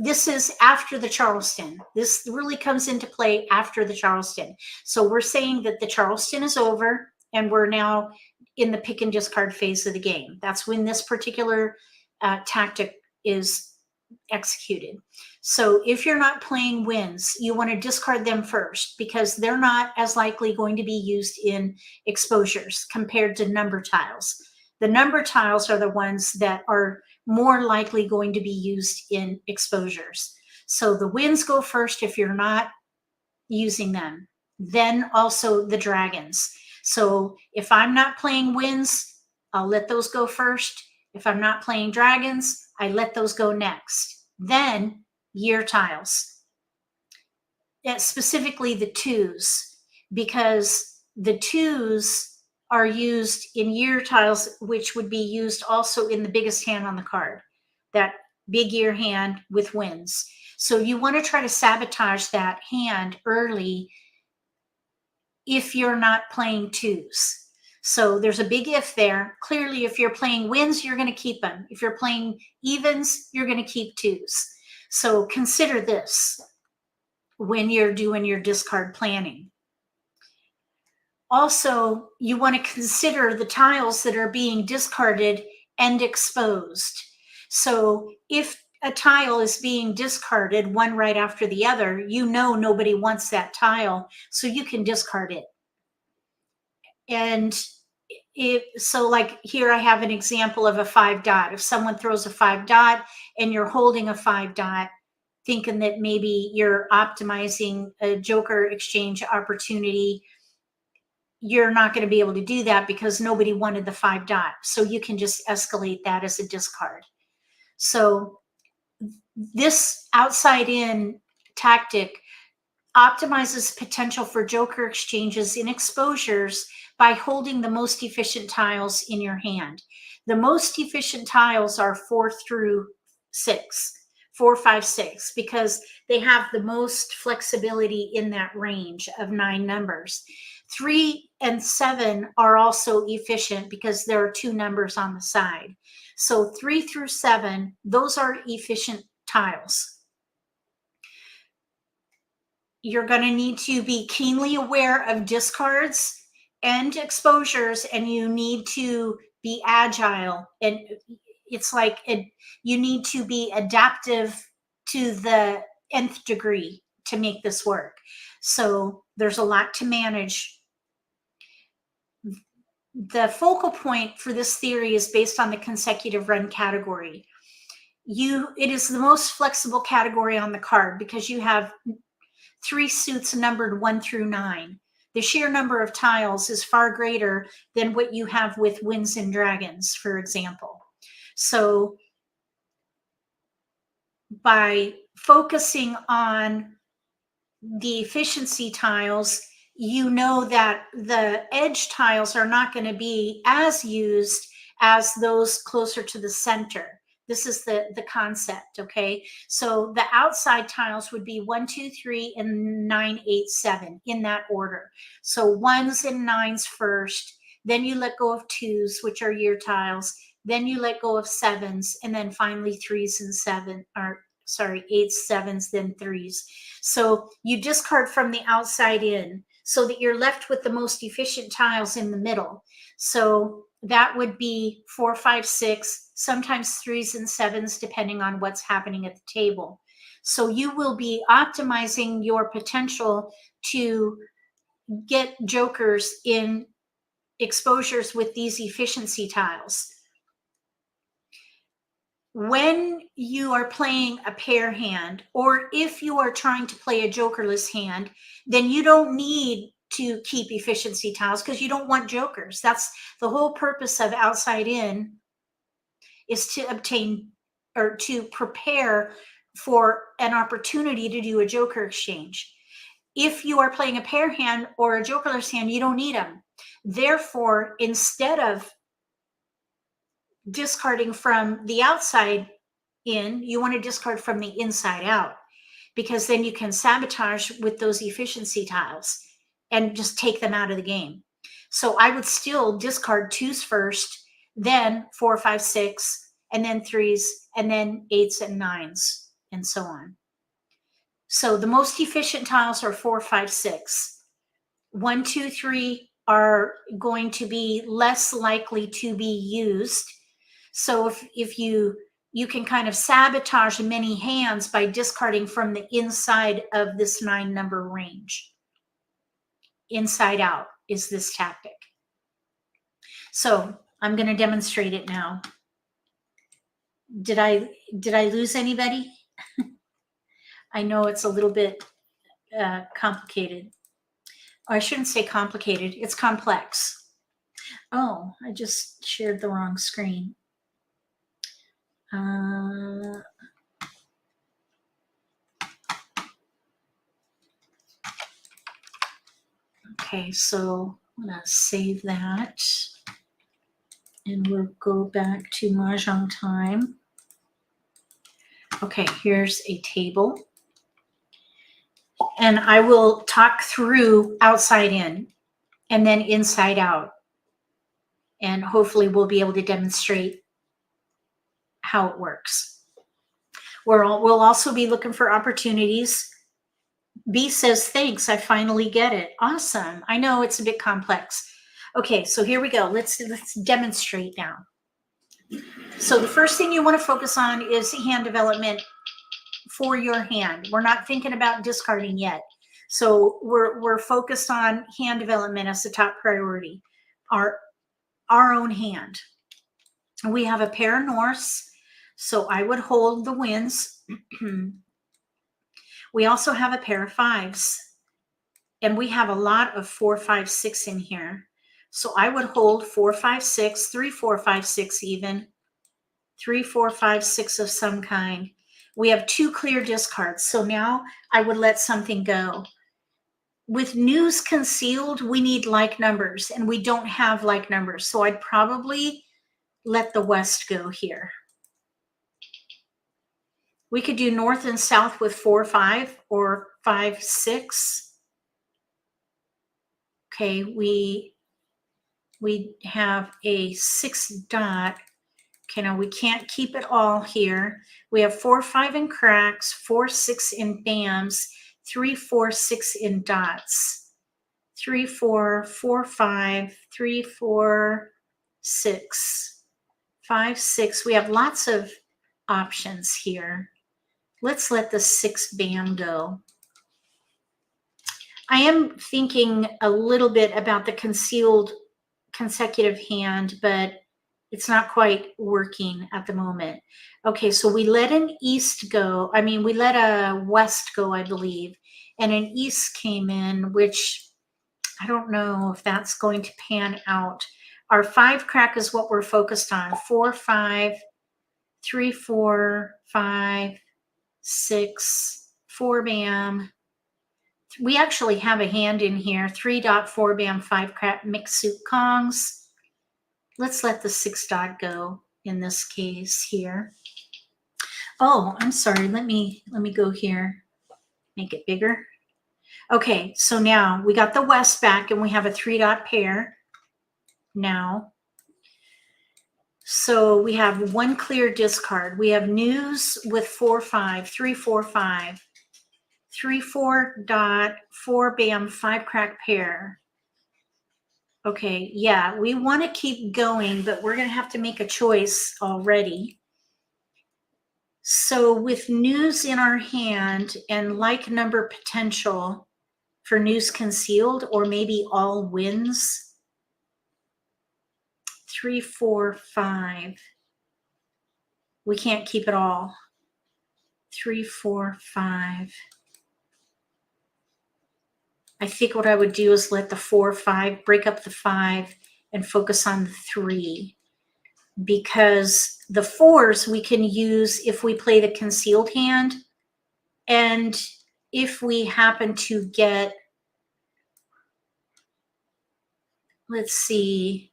this is after the Charleston. This really comes into play after the Charleston. So we're saying that the Charleston is over and we're now in the pick and discard phase of the game. That's when this particular tactic is executed. So if you're not playing wins, you want to discard them first because they're not as likely going to be used in exposures compared to number tiles. The number tiles are the ones that are more likely going to be used in exposures. So the wins go first if you're not using them. Then also the dragons. So if I'm not playing wins, I'll let those go first. If I'm not playing dragons, I let those go next. Then year tiles. Specifically the twos, because the twos are used in year tiles, which would be used also in the biggest hand on the card, that big year hand with wins. So you want to try to sabotage that hand early if you're not playing twos. So there's a big if there. Clearly, if you're playing wins, you're going to keep them. If you're playing evens, you're going to keep twos. So consider this when you're doing your discard planning. Also, you want to consider the tiles that are being discarded and exposed. So if a tile is being discarded one right after the other, you know nobody wants that tile, so you can discard it. And so like here I have an example of a 5 dot. If someone throws a 5 dot and you're holding a 5 dot, thinking that maybe you're optimizing a joker exchange opportunity, you're not going to be able to do that because nobody wanted the 5 dot. So you can just escalate that as a discard. So this outside in tactic optimizes potential for joker exchanges in exposures by holding the most efficient tiles in your hand. The most efficient tiles are 4 through 6, 4, 5, 6, because they have the most flexibility in that range of 9 numbers. 3 and 7 are also efficient because there are 2 numbers on the side. So 3 through 7, those are efficient tiles. You're going to need to be keenly aware of discards and exposures, and you need to be agile. And it's like you need to be adaptive to the nth degree to make this work. So there's a lot to manage. The focal point for this theory is based on the consecutive run category. It is the most flexible category on the card because you have 3 suits numbered 1 through 9. The sheer number of tiles is far greater than what you have with winds and dragons, for example. So by focusing on the efficiency tiles, you know that the edge tiles are not going to be as used as those closer to the center. This is the concept, okay? So the outside tiles would be 1, 2, 3, and 9, 8, 7 in that order. So 1s and 9s first, then you let go of 2s, which are your tiles, then you let go of 7s, and then finally 3s and 7, or sorry, 8s, 7s, then 3s. So you discard from the outside in so that you're left with the most efficient tiles in the middle. So that would be 4, 5, 6, sometimes 3s and 7s, depending on what's happening at the table. So you will be optimizing your potential to get jokers in exposures with these efficiency tiles. When you are playing a pair hand, or if you are trying to play a jokerless hand, then you don't need to keep efficiency tiles because you don't want jokers. That's the whole purpose of outside in, is to obtain or to prepare for an opportunity to do a joker exchange. If you are playing a pair hand or a jokerless hand, you don't need them. Therefore, instead of discarding from the outside in, you want to discard from the inside out, because then you can sabotage with those efficiency tiles and just take them out of the game. So I would still discard 2s first, then 4, 5, 6, and then 3s, and then 8s and 9s, and so on. So the most efficient tiles are 4, 5, 6. 1, 2, 3 are going to be less likely to be used. So if you can kind of sabotage many hands by discarding from the inside of this 9 number range. Inside out is this tactic. So I'm going to demonstrate it now. Did I lose anybody? I know it's a little bit complicated. Or I shouldn't say complicated. It's complex. Oh, I just shared the wrong screen. Okay, so I'm going to save that. And we'll go back to Mahjong Time. Okay, here's a table. And I will talk through outside in and then inside out. And hopefully we'll be able to demonstrate how it works. We'll also be looking for opportunities. B says, thanks, I finally get it. Awesome. I know it's a bit complex. Okay, so here we go. Let's demonstrate now. So the first thing you want to focus on is hand development for your hand. We're not thinking about discarding yet. So we're focused on hand development as the top priority. Our own hand. We have a pair of Norths, so I would hold the winds. We also have a pair of 5s, and we have a lot of 4, 5, 6 in here. So I would hold 4, 5, 6, 3, 4, 5, 6 even, 3, 4, 5, 6 of some kind. We have 2 clear discards. So now I would let something go. With news concealed, we need like numbers, and we don't have like numbers. So I'd probably let the West go here. We could do North and South with 4, 5 or 5, 6. Okay, we have a 6 dot. Okay, now we can't keep it all here. We have 4, 5 in cracks, 4, 6 in bams, 3, 4, 6 in dots, 3, 4, 4, 5, 3, 4, 6, 5, 6. We have lots of options here. Let's let the 6 bam go. I am thinking a little bit about the concealed consecutive hand, but it's not quite working at the moment. Okay, so we let an East go. I mean, we let a West go, I believe, and an East came in, which I don't know if that's going to pan out. Our 5 crack is what we're focused on. 4, 5, 3, 4, 5, 6, 4 bam. We actually have a hand in here. 3 dot, 4 bam, 5 crack, mixed suit Kongs. Let's let the 6 dot go in this case here. Oh, I'm sorry. Let me go here. Make it bigger. Okay, so now we got the west back and we have a 3 dot pair now. So we have 1 clear discard. We have news with 4, 5, 3, 4, 5, 3, 4 dot, 4 bam, 5 crack pair. Okay, yeah, we want to keep going, but we're going to have to make a choice already. So with news in our hand and like number potential for news concealed, or maybe all wins. 3, 4, 5. We can't keep it all. 3, 4, 5. I think what I would do is let the 4, 5, break up the 5 and focus on the 3. Because the 4s we can use if we play the concealed hand. And if we happen to get, let's see,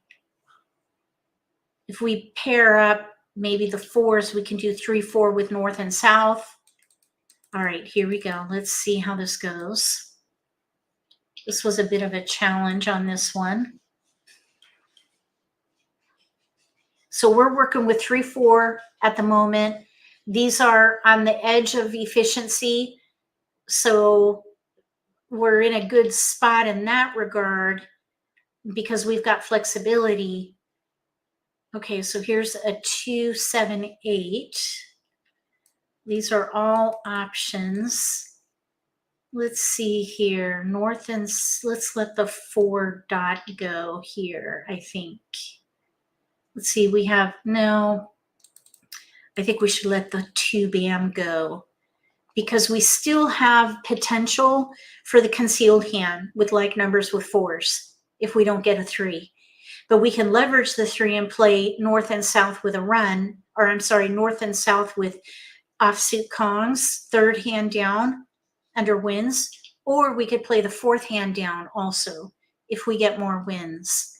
if we pair up maybe the 4s, we can do 3, 4 with north and south. All right, here we go. Let's see how this goes. This was a bit of a challenge on this one. So we're working with 3, 4 at the moment. These are on the edge of efficiency. So we're in a good spot in that regard because we've got flexibility. Okay, so here's a 2, 7, 8. These are all options. Let's see here. North and let's let the 4 dot go here, I think. Let's see, we have, no, I think we should let the 2 bam go because we still have potential for the concealed hand with like numbers with 4s if we don't get a 3. But we can leverage the 3 and play north and south with a run, or I'm sorry, north and south with offsuit Kongs, 3rd hand down under wins, or we could play the 4th hand down also if we get more wins.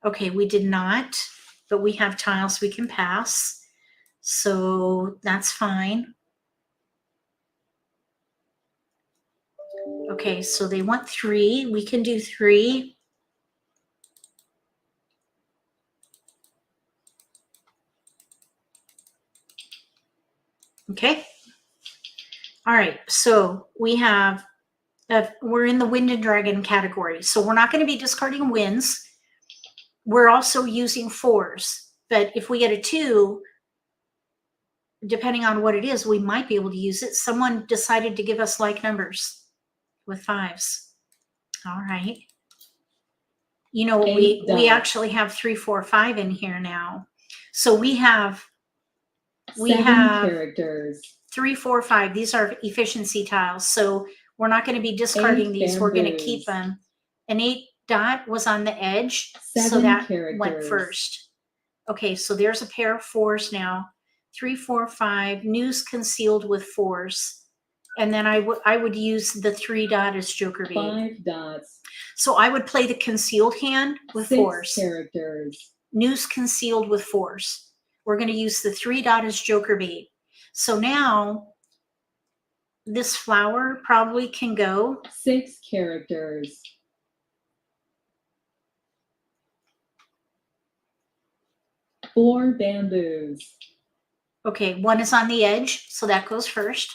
Okay, we did not, but we have tiles we can pass, so that's fine. Okay, so they want 3. We can do 3. Okay. All right, so we have, we're in the wind and dragon category. So we're not going to be discarding wins. We're also using 4s. But if we get a 2, depending on what it is, we might be able to use it. Someone decided to give us like numbers with 5s. All right. You know, we actually have 3, 4, 5 in here now. So we have 7 characters. 3, 4, 5. These are efficiency tiles. So we're not going to be discarding 8 these. We're going to bamboos. keep them. An 8 dot was on the edge. 7 so that characters. went first. Okay, so there's a pair of 4s now. 3, 4, 5. News concealed with 4s. And then I would use the 3 dot as joker bait. 5 dots. So I would play the concealed hand with 6 4s. characters. News concealed with 4s. We're going to use the 3 dot as joker bait. So now this flower probably can go. 6 characters. 4 bamboos. Okay, 1 is on the edge, so that goes first.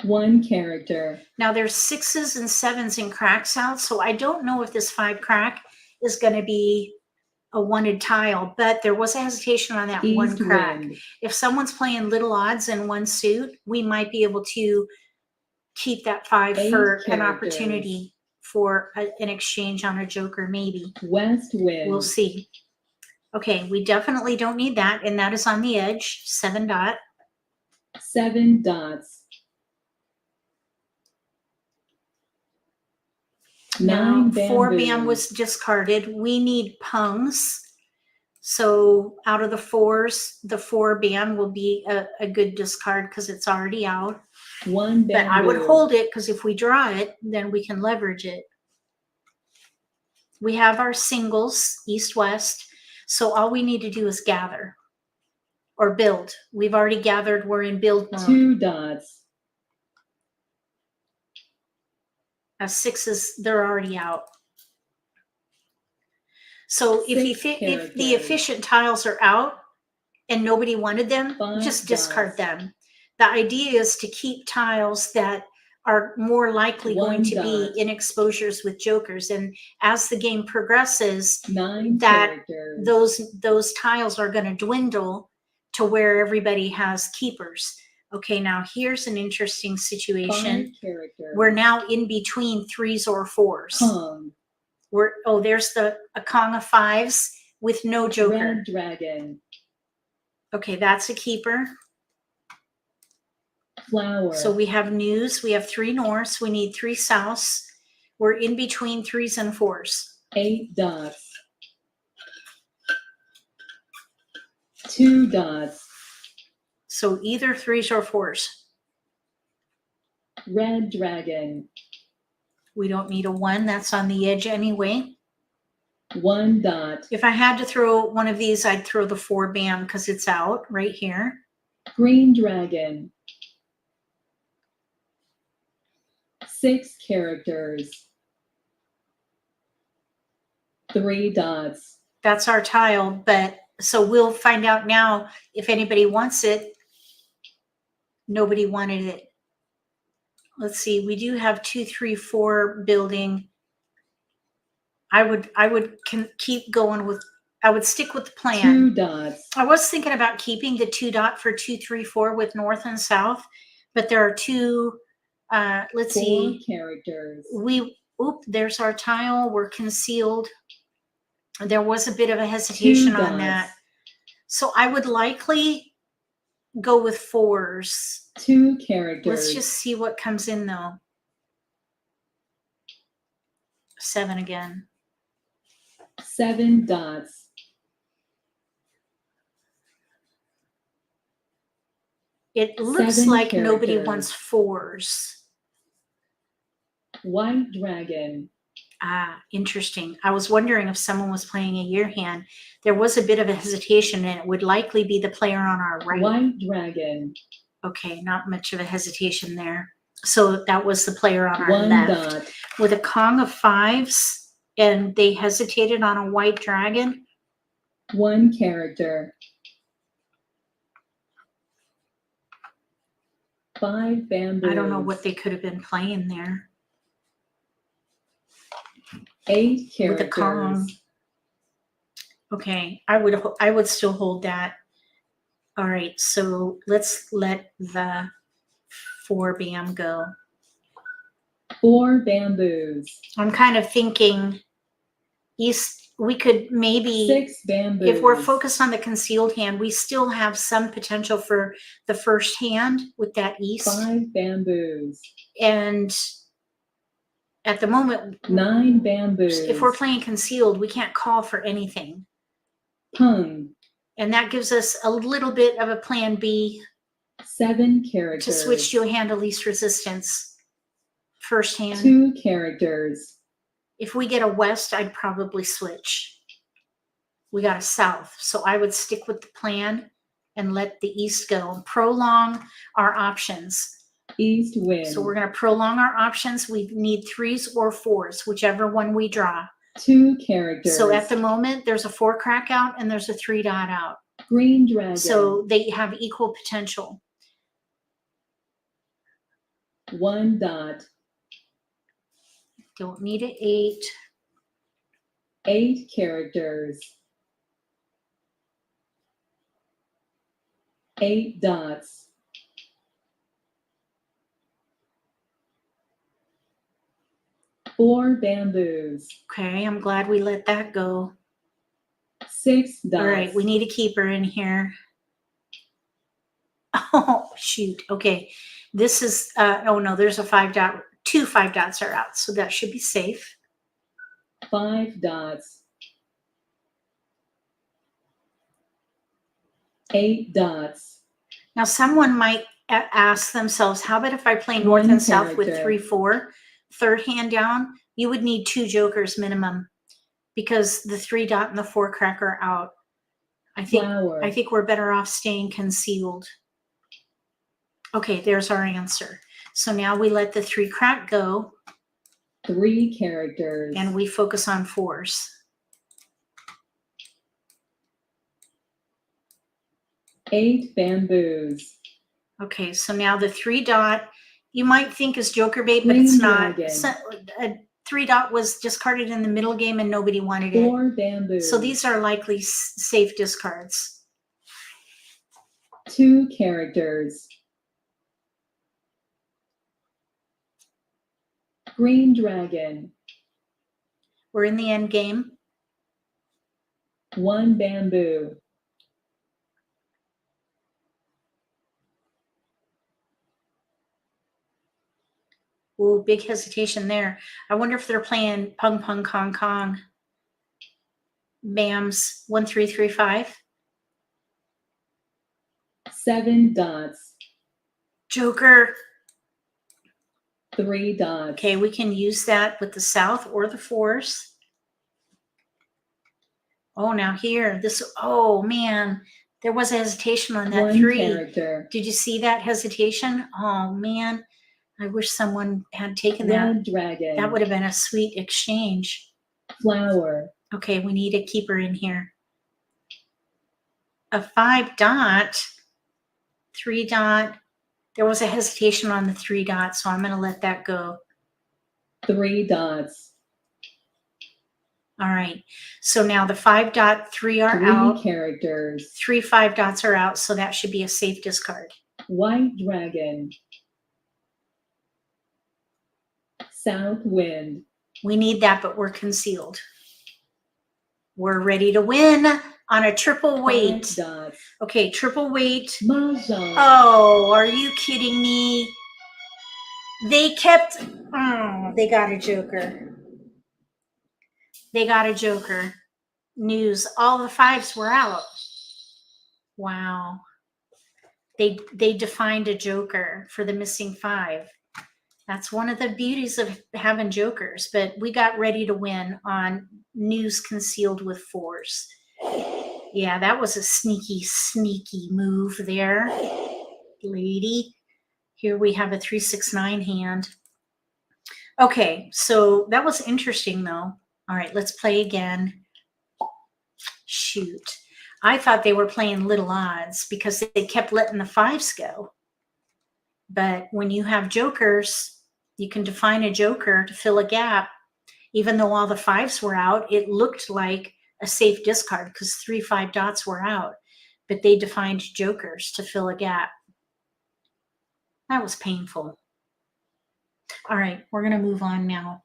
1 character. Now there's 6s and 7s in cracks out, so I don't know if this 5 crack is going to be a wanted tile, but there was a hesitation on that 1 crack. Wind. If someone's playing little odds in 1 suit, we might be able to keep that 5 8 for an characters. opportunity for an exchange on a joker, maybe. West wind. We'll see. Okay, we definitely don't need that, and that is on the edge. 7 dot. 7 dots. Now, 9 4 bamboos. bam was discarded. We need pungs. So out of the 4s, the 4 bam will be a good discard because it's already out. 1 But bamboo. I would hold it because if we draw it, then we can leverage it. We have our singles, east-west. So all we need to do is gather or build. We've already gathered. We're in build mode. 2 dots. 6s, they're already out. So if the 6 characters. efficient tiles are out and nobody wanted them, 5 just discard dots. them. The idea is to keep tiles that are more likely 1 going to dot. be in exposures with jokers. And as the game progresses, 9 that characters. those tiles are going to dwindle to where everybody has keepers. Okay, now here's an interesting 5 situation. characters. We're now in between 3s or 4s. Kong. There's a Kong of 5s with no joker. Red dragon. Okay, that's a keeper. Flower. So we have news. We have 3 norths. We need 3 souths. We're in between 3s and 4s. 8 dots. 2 dots. So either 3s or 4s. Red dragon. We don't need a 1. That's on the edge anyway. 1 dot. If I had to throw one of these, I'd throw the 4 bam because it's out right here. Green dragon. 6 characters. 3 dots. That's our tile, but so we'll find out now if anybody wants it. Nobody wanted it. Let's see. We do have 2, 3, 4 building. I would keep going with. I would stick with the plan. 2 dots. I was thinking about keeping the 2 dot for 2, 3, 4 with north and south, but there are 2. Let's 4 see. characters. There's our tile. We're concealed. There was a bit of a hesitation 2 on that. So I would likely go with 4s. 2 characters. Let's just see what comes in though. 7 again. 7 dots. It looks 7 like nobody characters. wants 4s. White dragon. Interesting. I was wondering if someone was playing a year hand. There was a bit of a hesitation, and it would likely be the player on our right. White dragon. Okay, not much of a hesitation there. So that was the player on our 1 left. dot. With a Kong of 5s, and they hesitated on a white dragon. 1 character. 5 bamboos. I don't know what they could have been playing there. 8 characters. With a Kong. Okay, I would still hold that. All right, so let's let the 4 bam go. 4 bamboos. I'm kind of thinking east. We could maybe 6 bamboos. if we're focused on the concealed hand, we still have some potential for the first hand with that east. 5 bamboos. And at the moment, 9 bamboos. if we're playing concealed, we can't call for anything. Pung. And that gives us a little bit of a plan B 7 characters. to switch to a hand of least resistance. First hand. 2 characters. If we get a west, I'd probably switch. We got a south. So I would stick with the plan and let the east go. Prolong our options. East wind. So we're going to prolong our options. We need 3s or 4s, whichever one we draw. 2 characters. So at the moment, there's a 4 crack out and there's a 3 dot out. Green dragon. So they have equal potential. 1 dot. Don't need an 8. 8 characters. 8 dots. 4 bamboos. Okay, I'm glad we let that go. 6 dots. All right, we need a keeper in here. Oh, shoot. Okay, this is, oh no, there's a 5 dot. 2 5 dots are out, so that should be safe. 5 dots, 8 dots, Now, someone might ask themselves, how about if I play north One and south with character. 3-4, third hand down? You would need 2 jokers minimum because the 3 dot and the 4 crack are out. I flower, think we're better off staying concealed. Okay, there's our answer. So now we let the 3 crack go 3 characters, and we focus on 4s. 8 bamboos, Okay, so now the 3 dot, you might think is joker bait, but Green it's not. dragon. So, a 3 dot was discarded in the middle game and nobody wanted it. 4 bamboos, So these are likely safe discards. 2 characters, green dragon, We're in the end game. 1 bamboo, Ooh, big hesitation there. I wonder if they're playing pung pung kong kong. Bams 1 3 3 5. 7 dots, Joker. 3 dots, Okay, we can use that with the south or the 4s. Oh, now here, this, oh man, there was a hesitation on that 1 3. character, Did you see that hesitation? Oh man, I wish someone had taken that. red dragon, That would have been a sweet exchange. flower, Okay, we need a keeper in here. A 5 dot, 3 dot. There was a hesitation on the 3 dot, so I'm going to let that go. 3 dots, All right, so now the 5 dot, 3 are 3 out. characters, 3 5 dots are out, so that should be a safe discard. white dragon, south wind, We need that, but we're concealed. We're ready to win on a triple weight. 5 dots, Okay, triple weight. Mahjong, Oh, are you kidding me? They kept, oh, they got a joker. They got a joker. News, all the 5s were out. Wow. They defined a joker for the missing 5. That's one of the beauties of having jokers, but we got ready to win on news concealed with 4s. Yeah, that was a sneaky, sneaky move there, lady. Here we have a 3-6-9 hand. Okay, so that was interesting though. All right, let's play again. Shoot. I thought they were playing little odds because they kept letting the 5s go. But when you have jokers, you can define a joker to fill a gap. Even though all the 5s were out, it looked like a safe discard because 3 5 dots were out. But they defined jokers to fill a gap. That was painful. All right, we're going to move on now.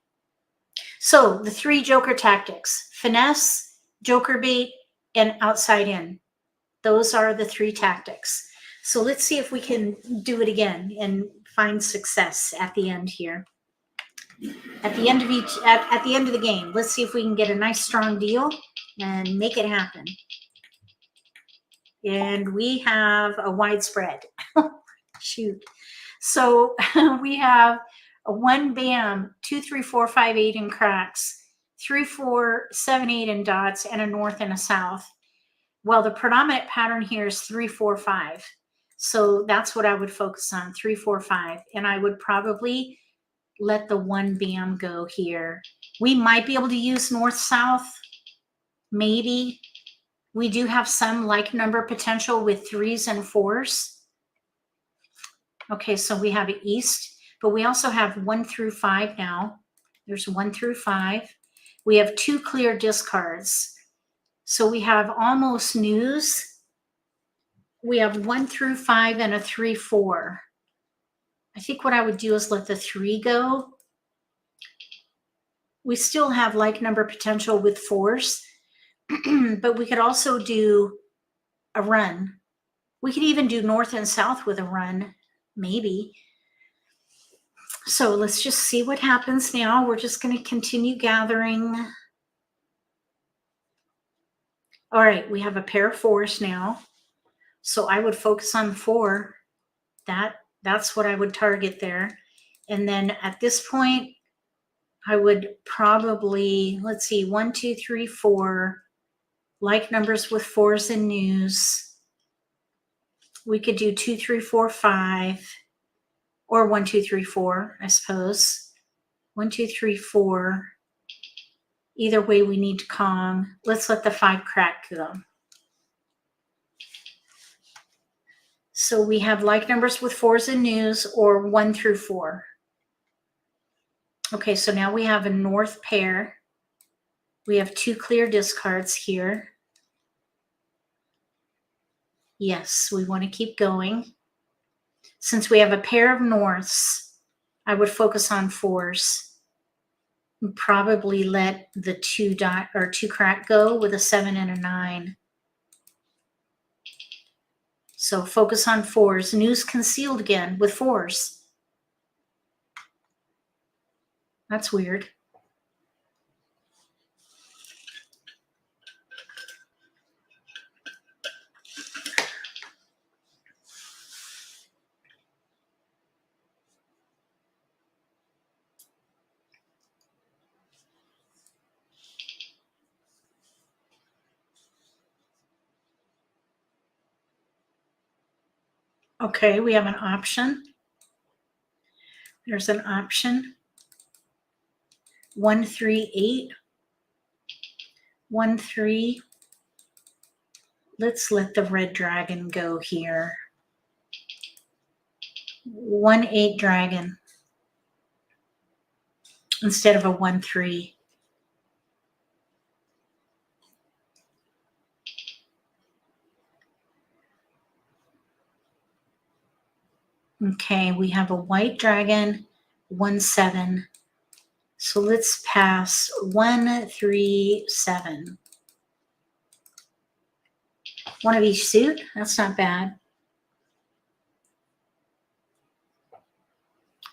So the 3 joker tactics: finesse, joker bait, and outside in. Those are the 3 tactics. So let's see if we can do it again and find success at the end here. At the end of at the end of the game, let's see if we can get a nice strong deal and make it happen. And we have a widespread. Shoot. So we have a 1 bam, 2 3 4 5 8 in cracks, 3 4 7 8 in dots, and a north and a south. Well, the predominant pattern here is 3 4 5. So that's what I would focus on, 3 4 5. And I would probably let the 1 bam go here. We might be able to use north south, maybe. We do have some like number potential with 3s and 4s. Okay, so we have east, but we also have 1 through 5 now. There's 1 through 5. We have 2 clear discards. So we have almost news. We have 1 through 5 and a 3 4. I think what I would do is let the 3 go. We still have like number potential with 4s, but we could also do a run. We could even do north and south with a run, maybe. So let's just see what happens now. We're just going to continue gathering All right, we have a pair of 4s now. So I would focus on 4. That's what I would target there. And then at this point, I would probably, let's see, 1, 2, 3, 4, like numbers with 4s in news. We could do 2, 3, 4, 5, or 1, 2, 3, 4, I suppose. 1, 2, 3, 4. Either way, we need to Kong. Let's let the 5 crack go. So we have like numbers with 4s in news, or 1 through 4. Okay, so now we have a north pair. We have 2 clear discards here. Yes, we want to keep going. Since we have a pair of norths, I would focus on 4s. And probably let the 2 crack go with a 7 and a 9. So focus on 4s. News concealed again with 4s. That's weird. Okay, we have an option. There's an option. 1, 3, 8. 1, 3. Let's let the red dragon go here. 1, 8 dragon instead of a 1, 3. Okay, we have a white dragon, 1, 7. So let's pass 1, 3, 7. One of each suit. That's not bad.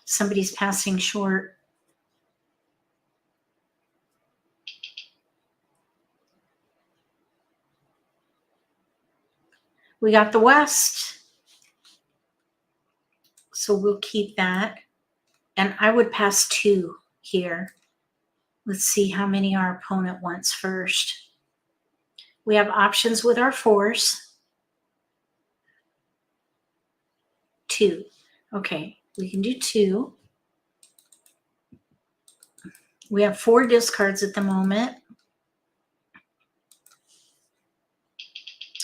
Somebody's passing short. We got the West. So we'll keep that. And I would pass 2 here. Let's see how many our opponent wants first. We have options with our 4s. 2. Okay, we can do 2. We have 4 discards at the moment.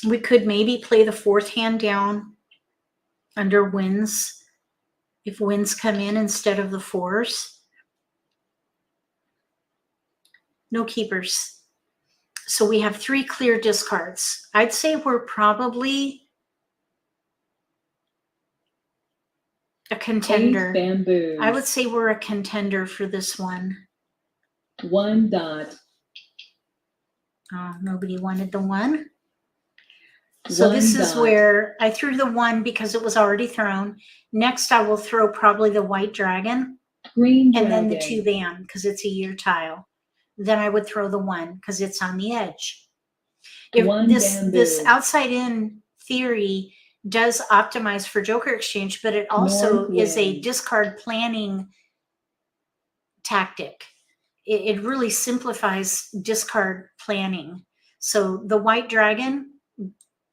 We could maybe play the 4th hand down under winds if winds come in instead of the 4s. No keepers. So we have 3 clear discards. I'd say we're probably a contender. 8 bamboos. I would say we're a contender for this one. 1 dot. Oh, nobody wanted the 1. So 1 this is dot. where I threw the 1 because it was already thrown. Next, I will throw probably the white dragon. Green And dragon. then the 2 bam because it's a year tile. Then I would throw the 1 because it's on the edge. If 1 this bamboo. outside in theory does optimize for Joker exchange, but it also North is a wind. discard planning tactic. It really simplifies discard planning. So the white dragon,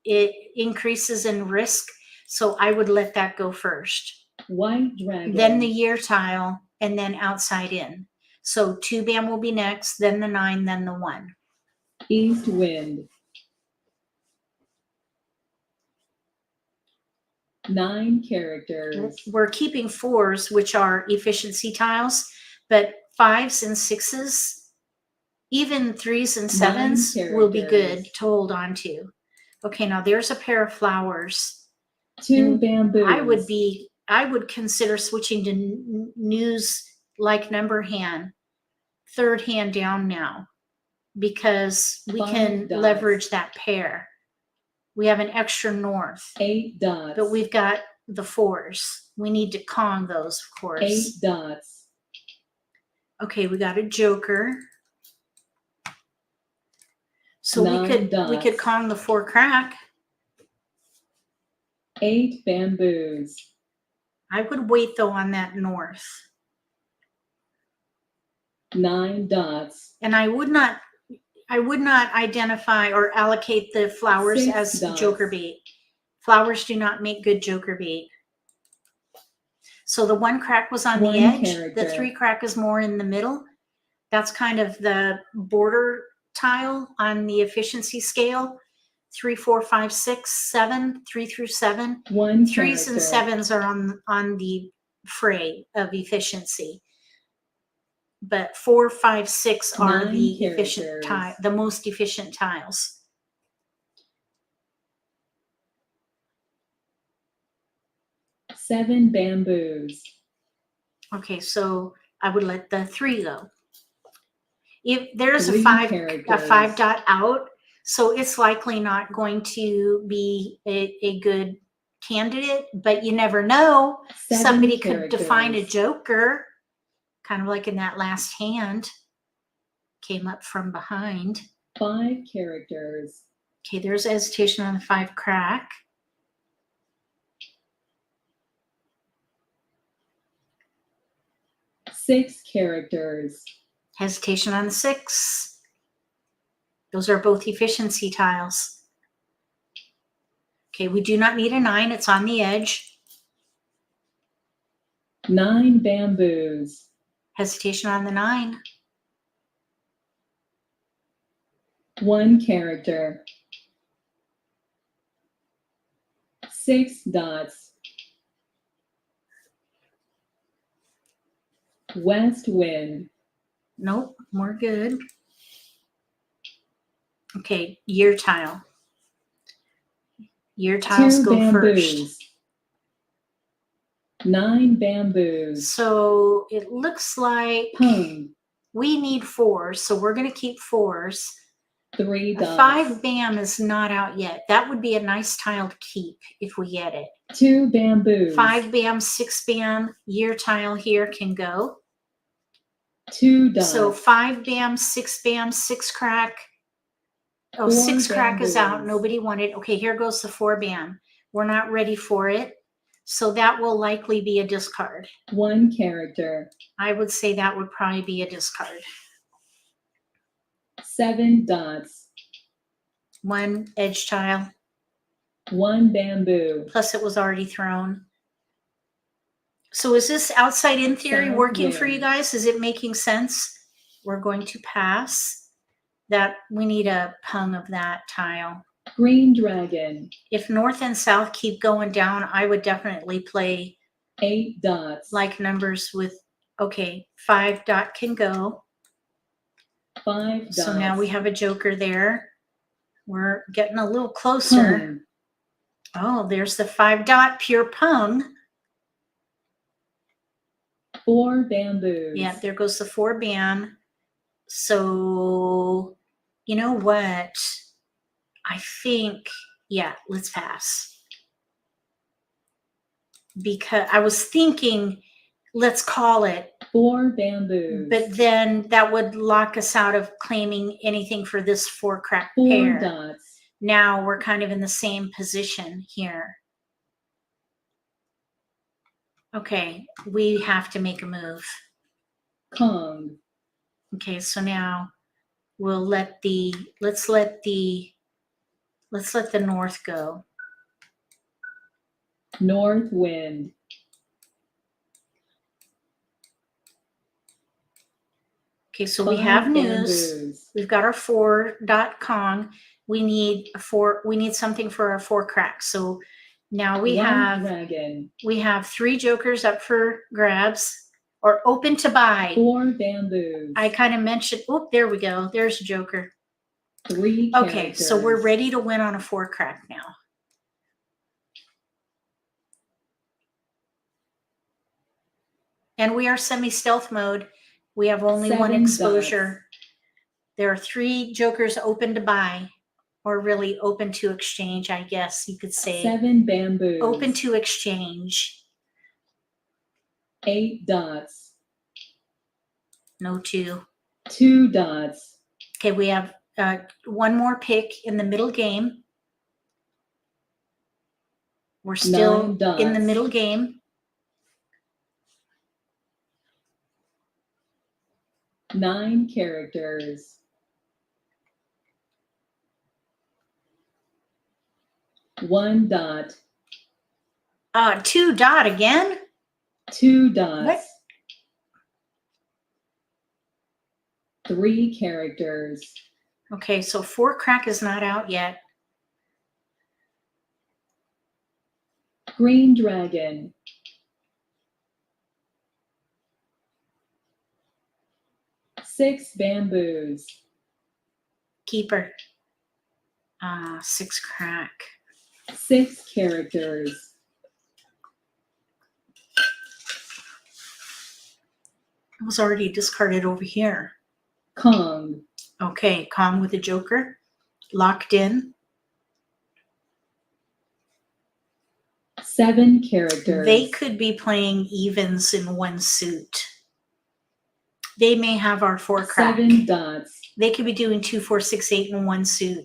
it increases in risk. So I would let that go first. White dragon. Then the year tile, and then outside in. So 2 bam will be next, then the 9, then the 1. East wind. 9 characters. We're keeping 4s, which are efficiency tiles, but 5s and 6s, even 3s and 7s will be good to hold on to. Okay, now there's a pair of flowers. 2 bamboos. I would consider switching to news like number hand, 3rd hand down now, because we 5 can dots. leverage that pair. We have an extra north, 8 dots. but we've got the 4s. We need to Kong those, of course. 8 dots. Okay, we got a joker. So we 9 could dots. Kong the 4 crack. 8 bamboos. I would wait though on that north. 9 dots. And I would not identify or allocate the flowers 6 as dots. joker bait. Flowers do not make good joker bait. So the 1 crack was on 1 the edge. character. The 3 crack is more in the middle. That's kind of the border tile on the efficiency scale. 3, 4, 5, 6, 7, 3 through 7. 1 3s and character. 7s are on the fray of efficiency. But 4, 5, 6 are 9 the efficient characters. tile, the most efficient tiles. Seven bamboos. Okay, so I would let the 3 go. If there's 3 a 5 characters. dot out, so it's likely not going to be a good candidate, but you never know. 7 Somebody could define a characters. joker, kind of like in that last hand. Came up from behind. 5 characters. Okay, there's hesitation on the 5 crack. Six characters. Hesitation on the 6. Those are both efficiency tiles. Okay, we do not need a 9. It's on the edge. 9 bamboos. Hesitation on the 9. 1 character. 6 dots. West wind. Nope, we're good. Okay, year tile. Year tiles 2 go first. bamboos. 9 bamboos. So it looks like Pung. we need 4s, so we're going to keep 4s. 3 A dots. 5 bam is not out yet. That would be a nice tile to keep if we get it. 2 bamboos. 5 bam, 6 bam, year tile here can go. 2 dots. So 5 bam, 6 crack. Oh, 4 6 crack is out. bamboos. Nobody wanted. Okay, here goes the 4 bam. We're not ready for it. So that will likely be a discard. 1 character. I would say that would probably be a discard. 7 dots. 1 edge tile. 1 bamboo. Plus it was already thrown. So is this outside in theory South working for wind. you guys? Is it making sense? We're going to pass. That we need a pung of that tile. Green dragon. If north and south keep going down, I would definitely play 8 dots. like numbers with, okay, 5 dot can go. 5 dots. So now we have a joker there. We're getting a little closer. Pung. Oh, there's the 5 dot pure pung. 4 bamboos. Yeah, there goes the 4 bam. So, you know what? I think, yeah, let's pass. Because I was thinking, let's call it, 4 bamboos. but then that would lock us out of claiming anything for this 4 crack 4 pair. dots. Now we're kind of in the same position here. Okay, we have to make a move. Kong. Okay, so now we'll let the, let's let the north go. North wind. Okay, so we 5 have news. bamboos. We've got our 4 dot Kong. We need a 4, we need something for our 4 cracks. So now we 1 have dragon. 3 jokers up for grabs or open to buy. 4 bamboos. I kind of mentioned, oh, there we go. There's a joker. 3 Okay, so we're characters. ready to win on a 4 crack now. And we are semi-stealth mode. We have only 1 7 exposure. dots. There are 3 jokers open to buy, or really open to exchange, I guess you could say. 7 bamboos. Open to exchange. 8 dots. No 2. 2 dots. Okay, we have one more pick in the middle game. We're still 9 dots. in the middle game. 9 characters. 1 dot. 2 dot again? 2 dots. What? 3 characters. Okay, so 4 crack is not out yet. Green dragon. 6 bamboos. Keeper. 6 crack. 6 characters. It was already discarded over here. Kong. Okay, Kong with a joker. Locked in. 7 characters. They could be playing evens in 1 suit. They may have our 4 crack. 7 dots. They could be doing 2, 4, 6, 8 in 1 suit.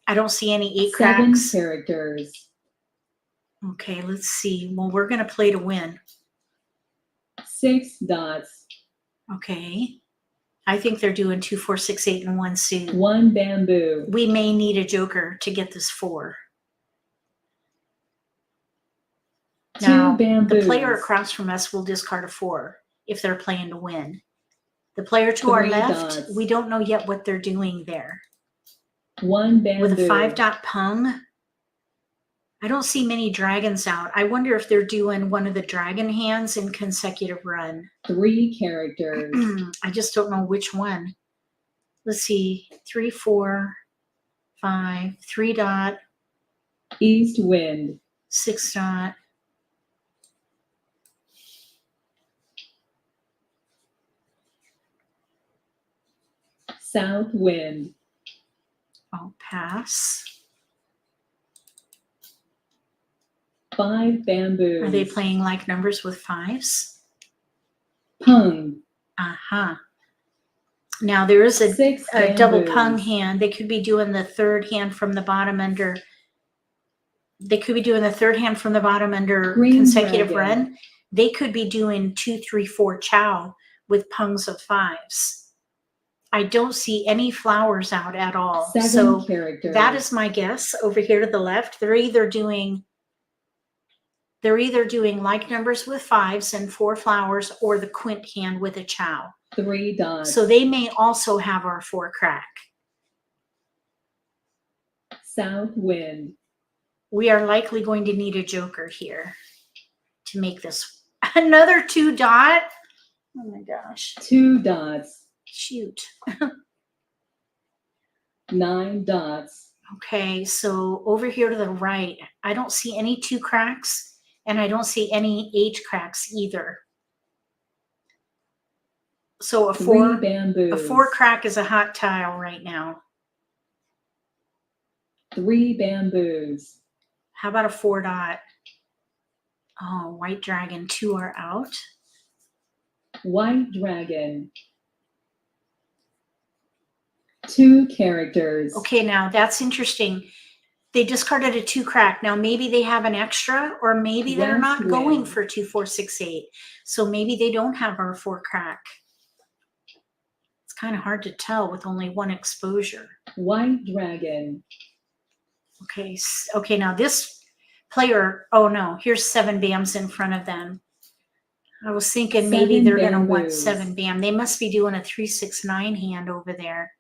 I don't see any 8 7 cracks. characters. Okay, let's see. Well, we're going to play to win. 6 dots. Okay. I think they're doing 2, 4, 6, 8 in 1 suit. 1 bamboo. We may need a joker to get this 4. 2 Now, bamboos. the player across from us will discard a 4 if they're playing to win. The player to our 3 left, dots. we don't know yet what they're doing there. 1 bamboo. With a 5 dot pung, I don't see many dragons out. I wonder if they're doing one of the dragon hands in consecutive run. 3 characters. I just don't know which one. Let's see. 3, 4, 5, 3 dot, East wind. 6 dot. South wind. I'll pass. 5 bamboos. Are they playing like numbers with 5s? Pung. Aha. Now there is a 6 double bamboos. pung hand. They could be doing the 3rd hand from the bottom under. They could be doing the 3rd hand from the bottom under Green consecutive dragon. run. They could be doing 2, 3, 4 chow with pungs of 5s. I don't see any flowers out at all. 7 So characters. that is my guess. Over here to the left, they're either doing like numbers with 5s and 4 flowers, or the quint hand with a chow. 3 dots. So they may also have our 4 crack. South wind. We are likely going to need a joker here to make this another 2 dot. Oh my gosh. 2 dots. Shoot. 9 dots. Okay, so over here to the right, I don't see any 2 cracks, and I don't see any 8 cracks either. So a 3 4 bamboos. crack is a hot tile right now. 3 bamboos. How about a 4 dot? Oh, white dragon, 2 are out. White dragon. 2 characters. Okay, now that's interesting. They discarded a 2 crack. Now maybe they have an extra, or maybe they're West not going wind. for 2, 4, 6, 8. So maybe they don't have our 4 crack. It's kind of hard to tell with only 1 exposure. White dragon. Okay, okay, now this player, oh no, here's 7 bams in front of them. I was thinking maybe 7 they're going to want bamboos. 7 bam. They must be doing a 3, 6, 9 hand over there.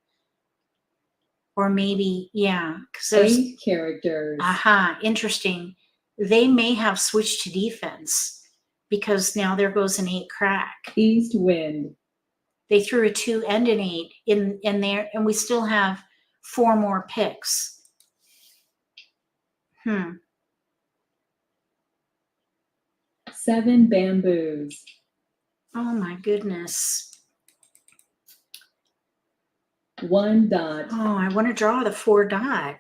Or maybe, yeah, because there's 8 characters. aha, interesting. They may have switched to defense because now there goes an 8 crack. East wind. They threw a 2 and an 8 in there, and we still have 4 more picks. 7 bamboos. Oh my goodness. 1 dot. Oh, I want to draw the 4 dot.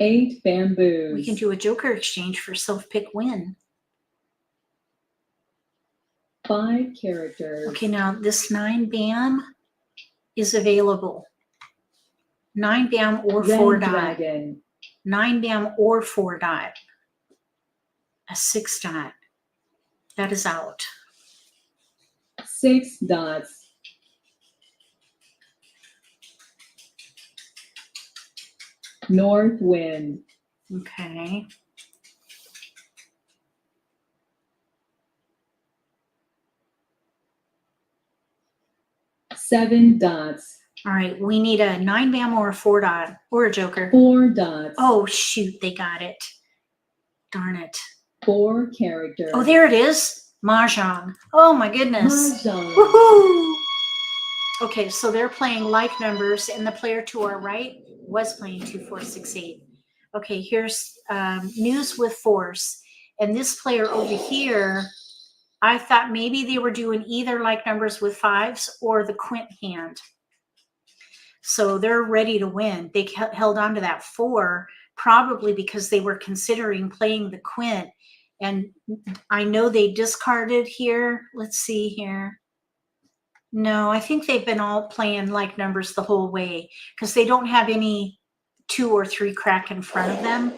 8 bamboos. We can do a joker exchange for self-pick win. 5 characters. Okay, now this 9 bam is available. 9 bam or Red 4 dot. dragon. 9 bam or 4 dot. A 6 dot. That is out. 6 dots. North wind. Okay. Seven dots. All right. We need a 9 bam or a 4 dot or a joker. 4 dots. Oh, shoot. They got it. Darn it. 4 characters. Oh, there it is. Mahjong. Oh, my goodness. Mahjong. Woohoo! Okay, so they're playing like numbers, and the player to our right was playing 2, 4, 6, 8. Okay, here's news with force. And this player over here, I thought maybe they were doing either like numbers with 5s or the quint hand. So they're ready to win. They held on to that 4, probably because they were considering playing the quint. And I know they discarded here. Let's see here. No, I think they've been all playing like numbers the whole way because they don't have any 2 or 3 crack in front of them.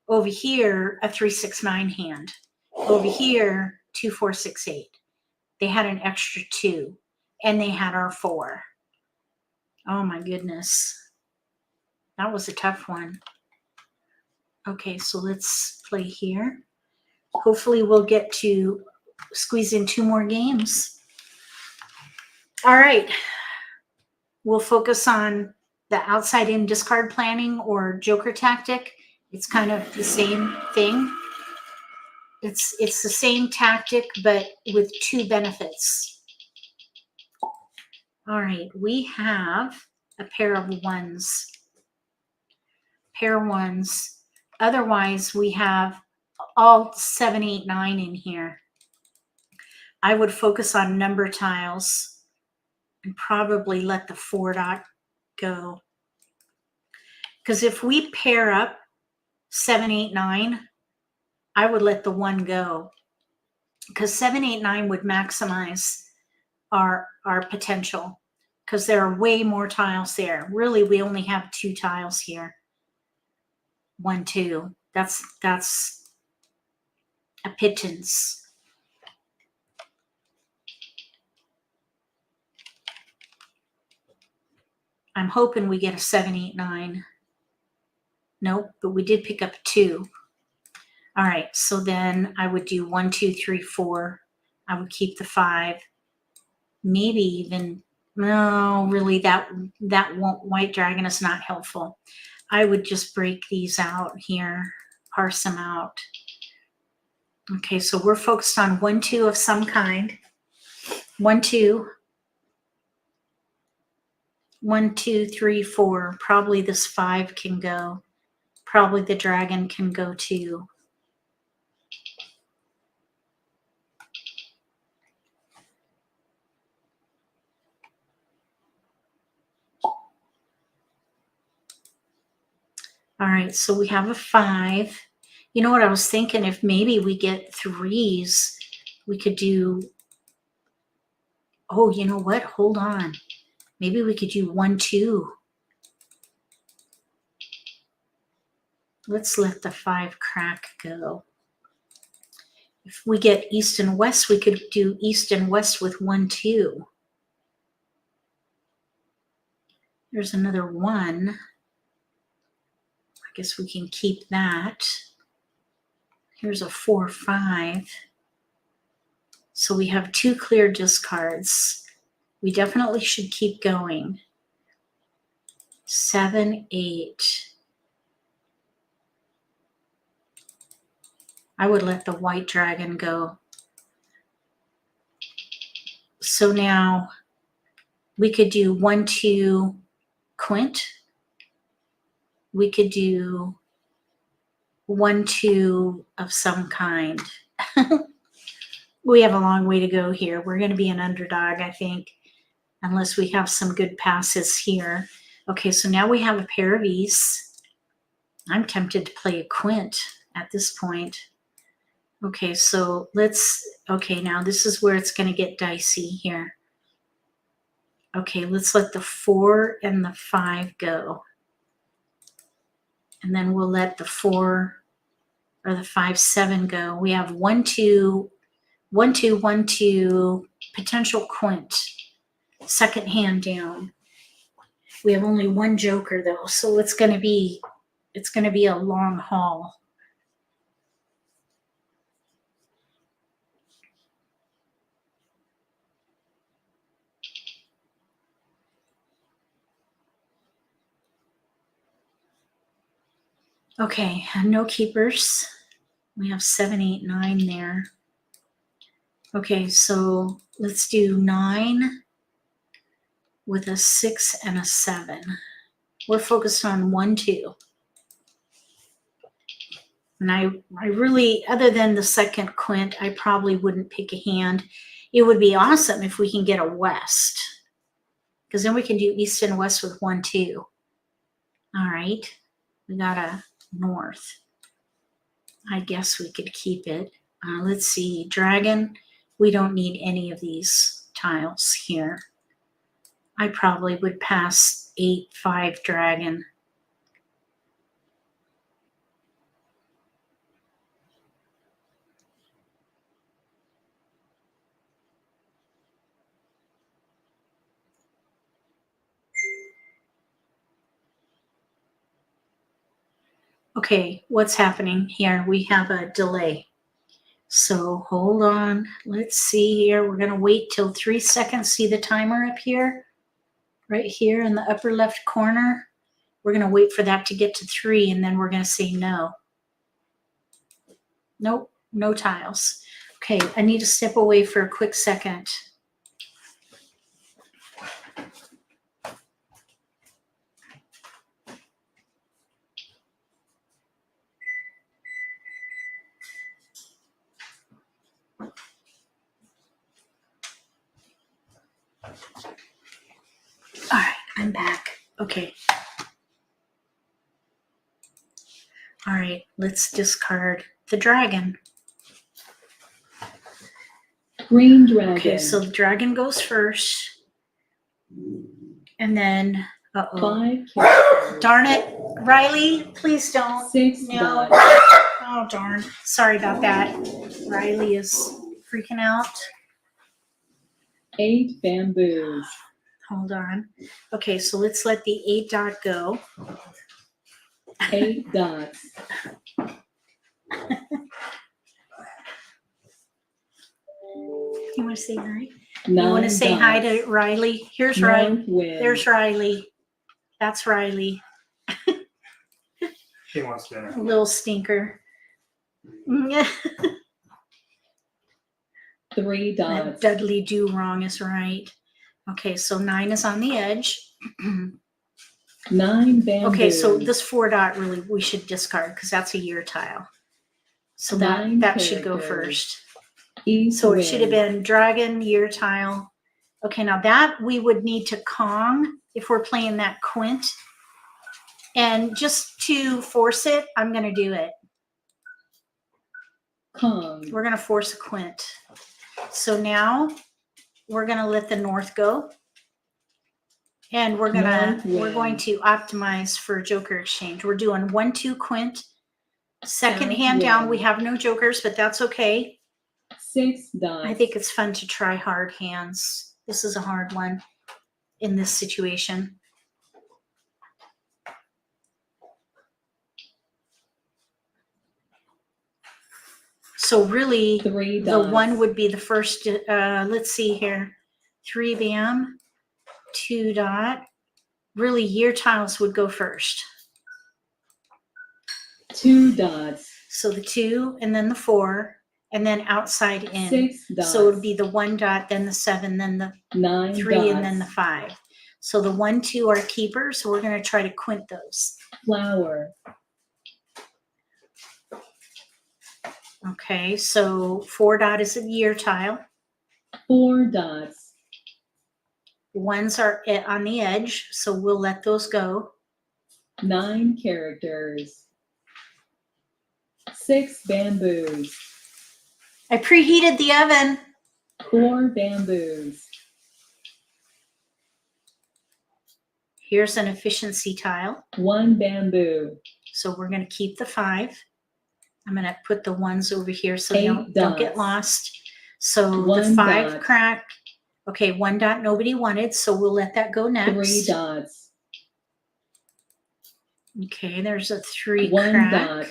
Over here, a 3, 6, 9 hand. Over here, 2, 4, 6, 8. They had an extra 2, and they had our 4. Oh my goodness. That was a tough one. Okay, so let's play here. Hopefully we'll get to squeeze in 2 more games. All right. We'll focus on the outside-in discard planning or joker tactic. It's kind of the same thing. It's the same tactic, but with 2 benefits. All right, we have a pair of 1s. Pair 1s. Otherwise, we have all 7, 8, 9 in here. I would focus on number tiles and probably let the 4 dot go. Because if we pair up 7, 8, 9, I would let the 1 go. Because 7, 8, 9 would maximize our potential. Because there are way more tiles there. Really, we only have 2 tiles here. 1, 2. That's a pittance. I'm hoping we get a 7, 8, 9. Nope, but we did pick up a 2. All right, so then I would do 1, 2, 3, 4. I would keep the 5. Maybe even, no, really that won't, white dragon is not helpful. I would just break these out here, parse them out. Okay, so we're focused on 1, 2 of some kind. 1, 2. 1, 2, 3, 4. Probably this 5 can go. Probably the dragon can go too. All right, so we have a 5. You know what I was thinking? If maybe we get 3s, we could do, oh, you know what? Hold on. Maybe we could do 1, 2. Let's let the 5 crack go. If we get east and west, we could do east and west with 1, 2. There's another 1. I guess we can keep that. Here's a 4, 5. So we have 2 clear discards. We definitely should keep going. 7, 8. I would let the white dragon go. So now we could do 1, 2 quint. We could do 1, 2 of some kind. We have a long way to go here. We're going to be an underdog, I think, unless we have some good passes here. Okay, so now we have a pair of E's. I'm tempted to play a quint at this point. Okay, so let's, okay, now this is where it's going to get dicey here. Okay, let's let the 4 and the 5 go. And then we'll let the 4 or the 5, 7 go. We have 1, 2, 1, 2, 1, 2, potential quint, second hand down. We have only one joker though, so it's gonna be a long haul. Okay, no keepers. We have 7, 8, 9 there. Okay, so let's do 9 with a 6 and a 7. We're focused on 1, 2. And I really, other than the second quint, I probably wouldn't pick a hand. It would be awesome if we can get a west, because then we can do east and west with 1, 2. All right, we got a north. I guess we could keep it. Let's see, dragon. We don't need any of these tiles here. I probably would pass 8, 5 dragon. Okay, what's happening here? We have a delay. So hold on. Let's see here. We're going to wait till 3 seconds. See the timer up here? Right here in the upper left corner. We're going to wait for that to get to 3, and then we're going to say no. Nope, no tiles. Okay, I need to step away for a quick second. All right, I'm back. Okay. All right, let's discard the dragon. Green dragon. Okay, so the dragon goes first. And then, uh-oh. 5 characters. Darn it. Riley, please don't. 6 No. dots. Oh, darn. Sorry about that. Riley is freaking out. 8 bamboos. Hold on. Okay, so let's let the 8 dot go. 8 dots. You want to say hi? 9 You want to say hi to dots. Riley? Here's Riley. North wind. There's Riley. That's Riley. He wants dinner. Little stinker. 3 That dots. Dudley do wrong is right. Okay, so 9 is on the edge. 9 bamboos. Okay, so this 4 dot really we should discard because that's a year tile. So 9 that should go characters. first. East So it wind. should have been dragon, year tile. Okay, now that we would need to Kong if we're playing that quint. And just to force it, I'm going to do it. Kong. We're going to force a quint. So now we're going to let the north go. And we're going to optimize for joker exchange. We're doing 1, 2 quint. Second South hand down, wind. we have no jokers, but that's okay. 6 dots. I think it's fun to try hard hands. This is a hard one in this situation. So really, 3 the dots. 1 would be the first. Let's see here. 3 bam, 2 dot. Really, year tiles would go first. 2 dots. So the 2 and then the 4 and then outside in. 6 dots. So it would be the 1 dot, then the 7, then the 9 3, dots. and then the 5. So the 1, 2 are keepers. So we're going to try to quint those. Flower. Okay, so 4 dot is a year tile. 4 dots. 1s are on the edge, so we'll let those go. 9 characters. 6 bamboos. I preheated the oven. 4 bamboos. Here's an efficiency tile. 1 bamboo. So we're going to keep the 5. I'm going to put the 1s over here so they 8 don't get dots. lost. So the 1 5 dot. crack. Okay, 1 dot nobody wanted, so we'll let that go 3 next. dots. Okay, there's a 3 1 crack. dot.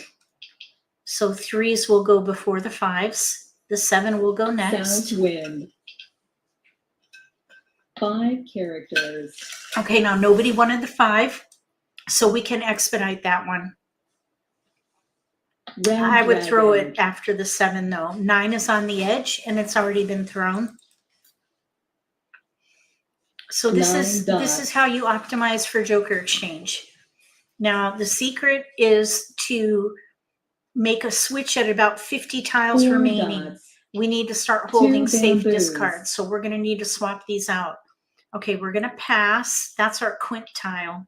So 3s will go before the 5s. The 7 will go next. South wind. 5 characters. Okay, now nobody wanted the 5, so we can expedite that one. Red I would throw dragon. it after the 7 though. 9 is on the edge and it's already been thrown. So this 9 is dots. how you optimize for joker exchange. Now the secret is to make a switch at about 50 tiles 4 remaining. dots. We need to start 2 holding safe bamboos. discards. So we're going to need to swap these out. Okay, we're going to pass. That's our quint tile.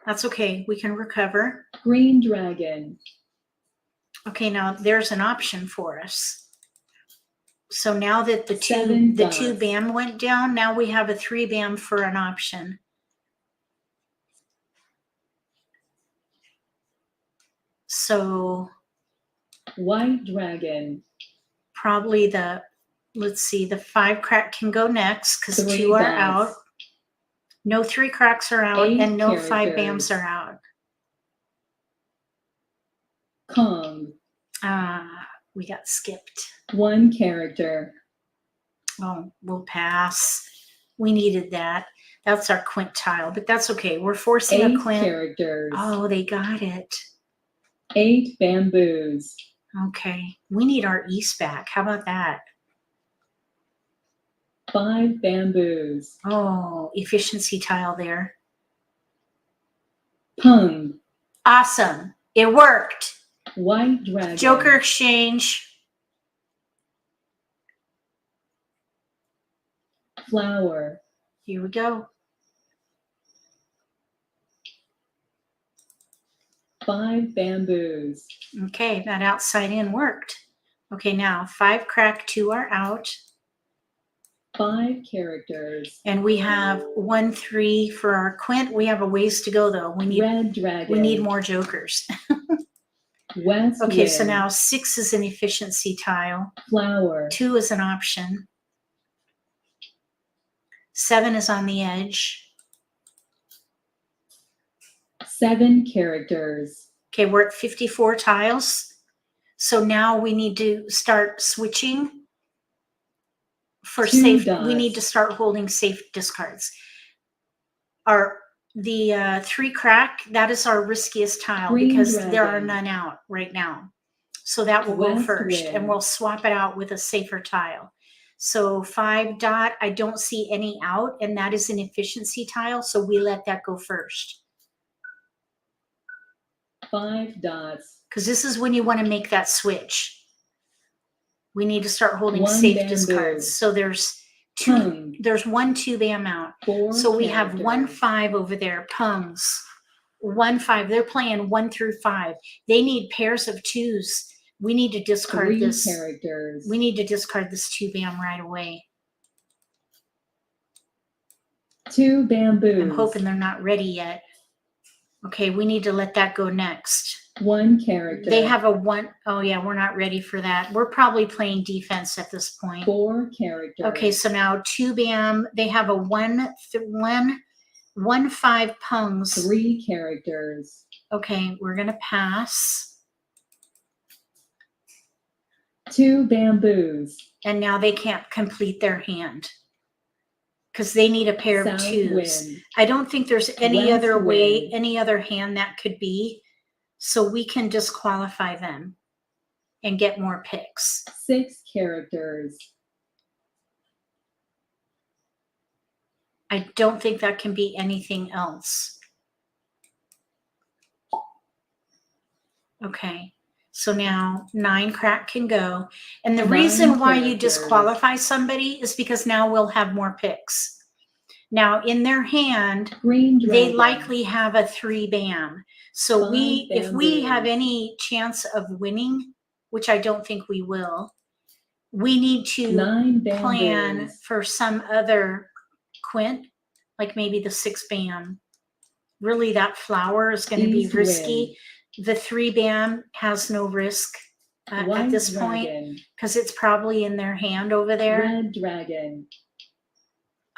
That's okay. We can recover. Green dragon. Okay, now there's an option for us. So now that the 7 2 dots. bam went down, now we have a 3 bam for an option. So White dragon. probably the, let's see, the 5 crack can go next because 3 2 are dots. out. No 3 cracks are out 8 and no 5 characters. bams are out. Kong. We got skipped. 1 character. Oh, we'll pass. We needed that. That's our quint tile, but that's okay. We're forcing 8 a quint. characters. Oh, they got it. 8 bamboos. Okay. We need our east back. How about that? 5 bamboos. Oh, efficiency tile there. Pung. Awesome. It worked. White dragon. Joker exchange. Flower. Here we go. 5 bamboos. Okay, that outside in worked. Okay, now 5 crack, 2 are out. 5 characters. And we have 1, 3 for our quint. We have a ways to go though. We need Red dragon. we need more jokers. West Okay, wind. so now 6 is an efficiency tile. Flower. 2 is an option. 7 is on the edge. 7 characters. Okay, we're at 54 tiles. So now we need to start switching for 2 safe. dots. We need to start holding safe discards. The 3 crack, that is our riskiest tile Green because dragon. there are none out right now. So that will go West first wind. and we'll swap it out with a safer tile. So 5 dot, I don't see any out and that is an efficiency tile. So we let that go first. 5 dots. Because this is when you want to make that switch. We need to start holding 1 safe bamboo. discards. So there's Pung. 1, 2 bam out. 4 So we have characters. 1, 5 over there, pungs. 1, 5. They're playing 1 through 5. They need pairs of 2s. We need to discard 3 this. characters. We need to discard this 2 bam right away. 2 bamboos. I'm hoping they're not ready yet. Okay, we need to let that go next. 1 character. They have a 1. Oh yeah, we're not ready for that. We're probably playing defense at this point. 4 characters. Okay, so now 2 bam. They have a 1, 5 pungs. 3 characters. Okay, we're gonna pass. 2 bamboos. And now they can't complete their hand because they need a pair of South 2s. wind. I don't think there's any West other way, wind. any other hand that could be. So we can disqualify them and get more picks. 6 characters. I don't think that can be anything else. Okay, so now 9 crack can go. And the 9 reason why you characters. disqualify somebody is because now we'll have more picks. Now in their hand, Green dragon. they likely have a 3 bam. So 5 if we have bamboos. any chance of winning, which I don't think we will, we need to 9 plan bamboos. for some other quint. like maybe the 6 bam. Really, that flower is going to be East risky. The 3 bam has no risk at White this point dragon. because it's probably in their hand over there. Red dragon.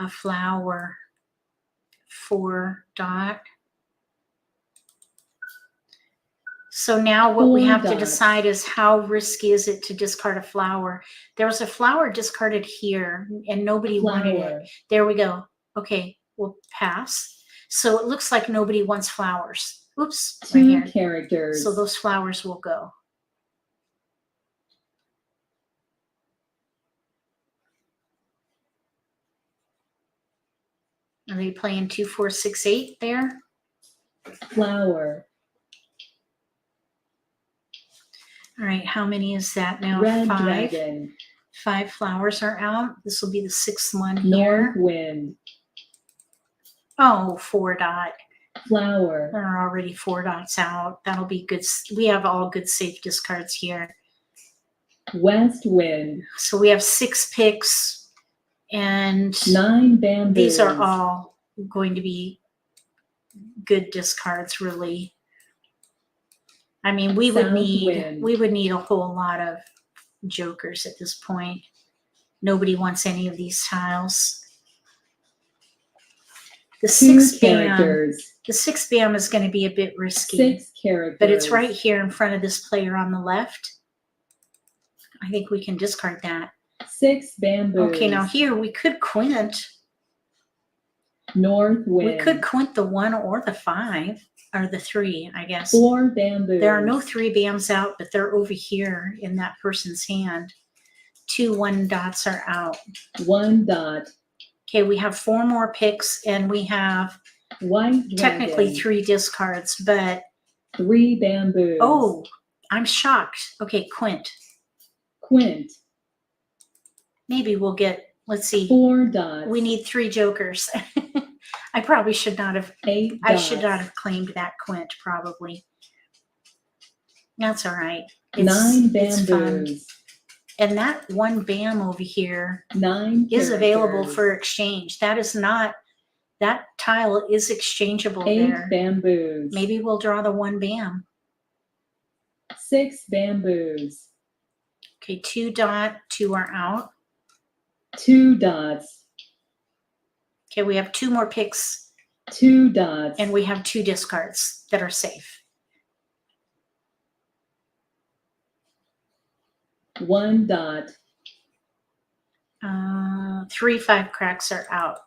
A flower, 4 dot. So now what we 4 have to dots. decide is how risky is it to discard a flower. There was a flower discarded here and nobody wanted it. Flower. There we go. Okay, we'll pass. So it looks like nobody wants flowers. Oops, right 2 here. characters. So those flowers will go. Are they playing 2, 4, 6, 8 there? Flower. All right, how many is that now? Red 5. dragon. 5 flowers are out. This will be the 6th one North here. wind. Oh, 4 dot. Flower. There are already 4 dots out. That'll be good. We have all good safe discards here. West wind. So we have 6 picks and 9 bamboos. these are all going to be good discards, really. I mean, we would South need wind. a whole lot of jokers at this point. Nobody wants any of these tiles. The 2 6 bam. characters. The 6 bam is going to be a bit risky. 6 characters. But it's right here in front of this player on the left. I think we can discard that. 6 bamboos. Okay, now here we could quint. North wind. We could quint the 1 or the 5, or the 3, I guess. 4 bamboos. There are no 3 bams out, but they're over here in that person's hand. 2 1 dots are out. 1 dot. Okay, we have 4 more picks, and we have White dragon. technically 3 discards, but 3 bamboos. oh, I'm shocked. Okay, quint. Quint. Maybe we'll get, let's see. 4 dots. We need 3 jokers. I probably should not have, 8 I dots. should not have claimed that quint, probably. That's all right. 9 it's fun. bamboos. And that 1 bam over here 9 is available characters. for exchange. That is not, that tile is exchangeable 8 there. bamboos. Maybe we'll draw the 1 bam. 6 bamboos. Okay, 2 dot, 2 are out. 2 dots. Okay, we have 2 more picks, 2 dots. and we have 2 discards that are safe. 1 dot. 3 5 cracks are out.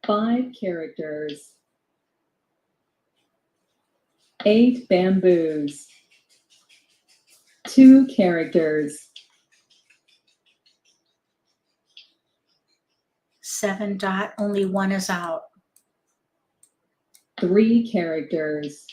5 characters. 8 bamboos. 2 characters. 7 dot, only 1 is out. 3 characters.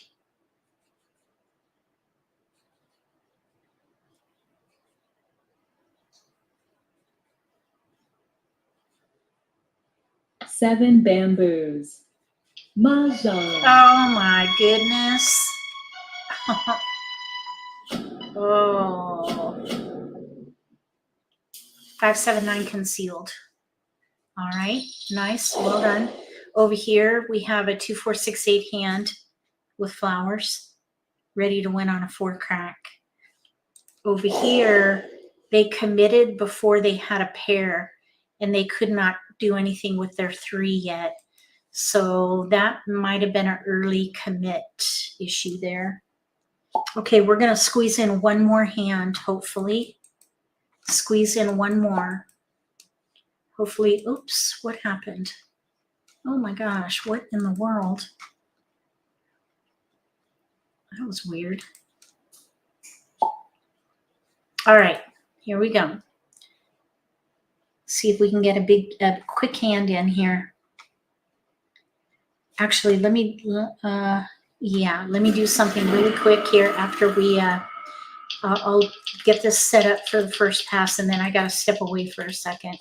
7 bamboos. Mahjong. Oh my goodness. Oh. 5 7 9 concealed. All right, nice, well done. Over here we have a 2 4 6 8 hand with flowers, ready to win on a 4 crack. Over here they committed before they had a pair, and they could not do anything with their 3 yet. So that might have been an early commit issue there. Okay, we're going to squeeze in 1 more hand, hopefully. Squeeze in 1 more. Hopefully, oops, what happened? Oh my gosh, what in the world? That was weird. All right, here we go. See if we can get a quick hand in here. Actually, let me do something really quick here after we, I'll get this set up for the first pass, and then I got to step away for a second.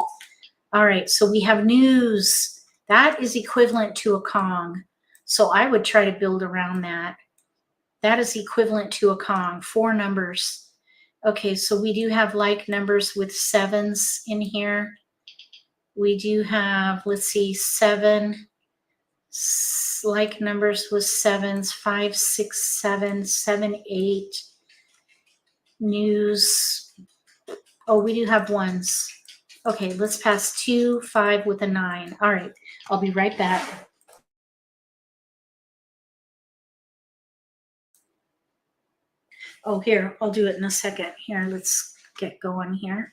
All right, so we have news. That is equivalent to a Kong. So I would try to build around that. That is equivalent to a Kong, 4 numbers. Okay, so we do have like numbers with 7s in here. We do have, let's see, 7 like numbers with 7s, 5, 6, 7, 7, 8. News. Oh, we do have 1s. Okay, let's pass 2, 5 with a 9. All right, I'll be right back. Oh, here, I'll do it in a second. Here, let's get going here.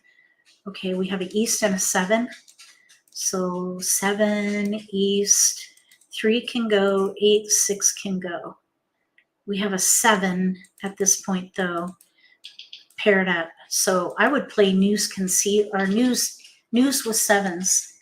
Okay, we have an East and a 7. So 7, East, 3 can go, 8, 6 can go. We have a 7 at this point, though, paired up. So I would play news conceit or news with 7s.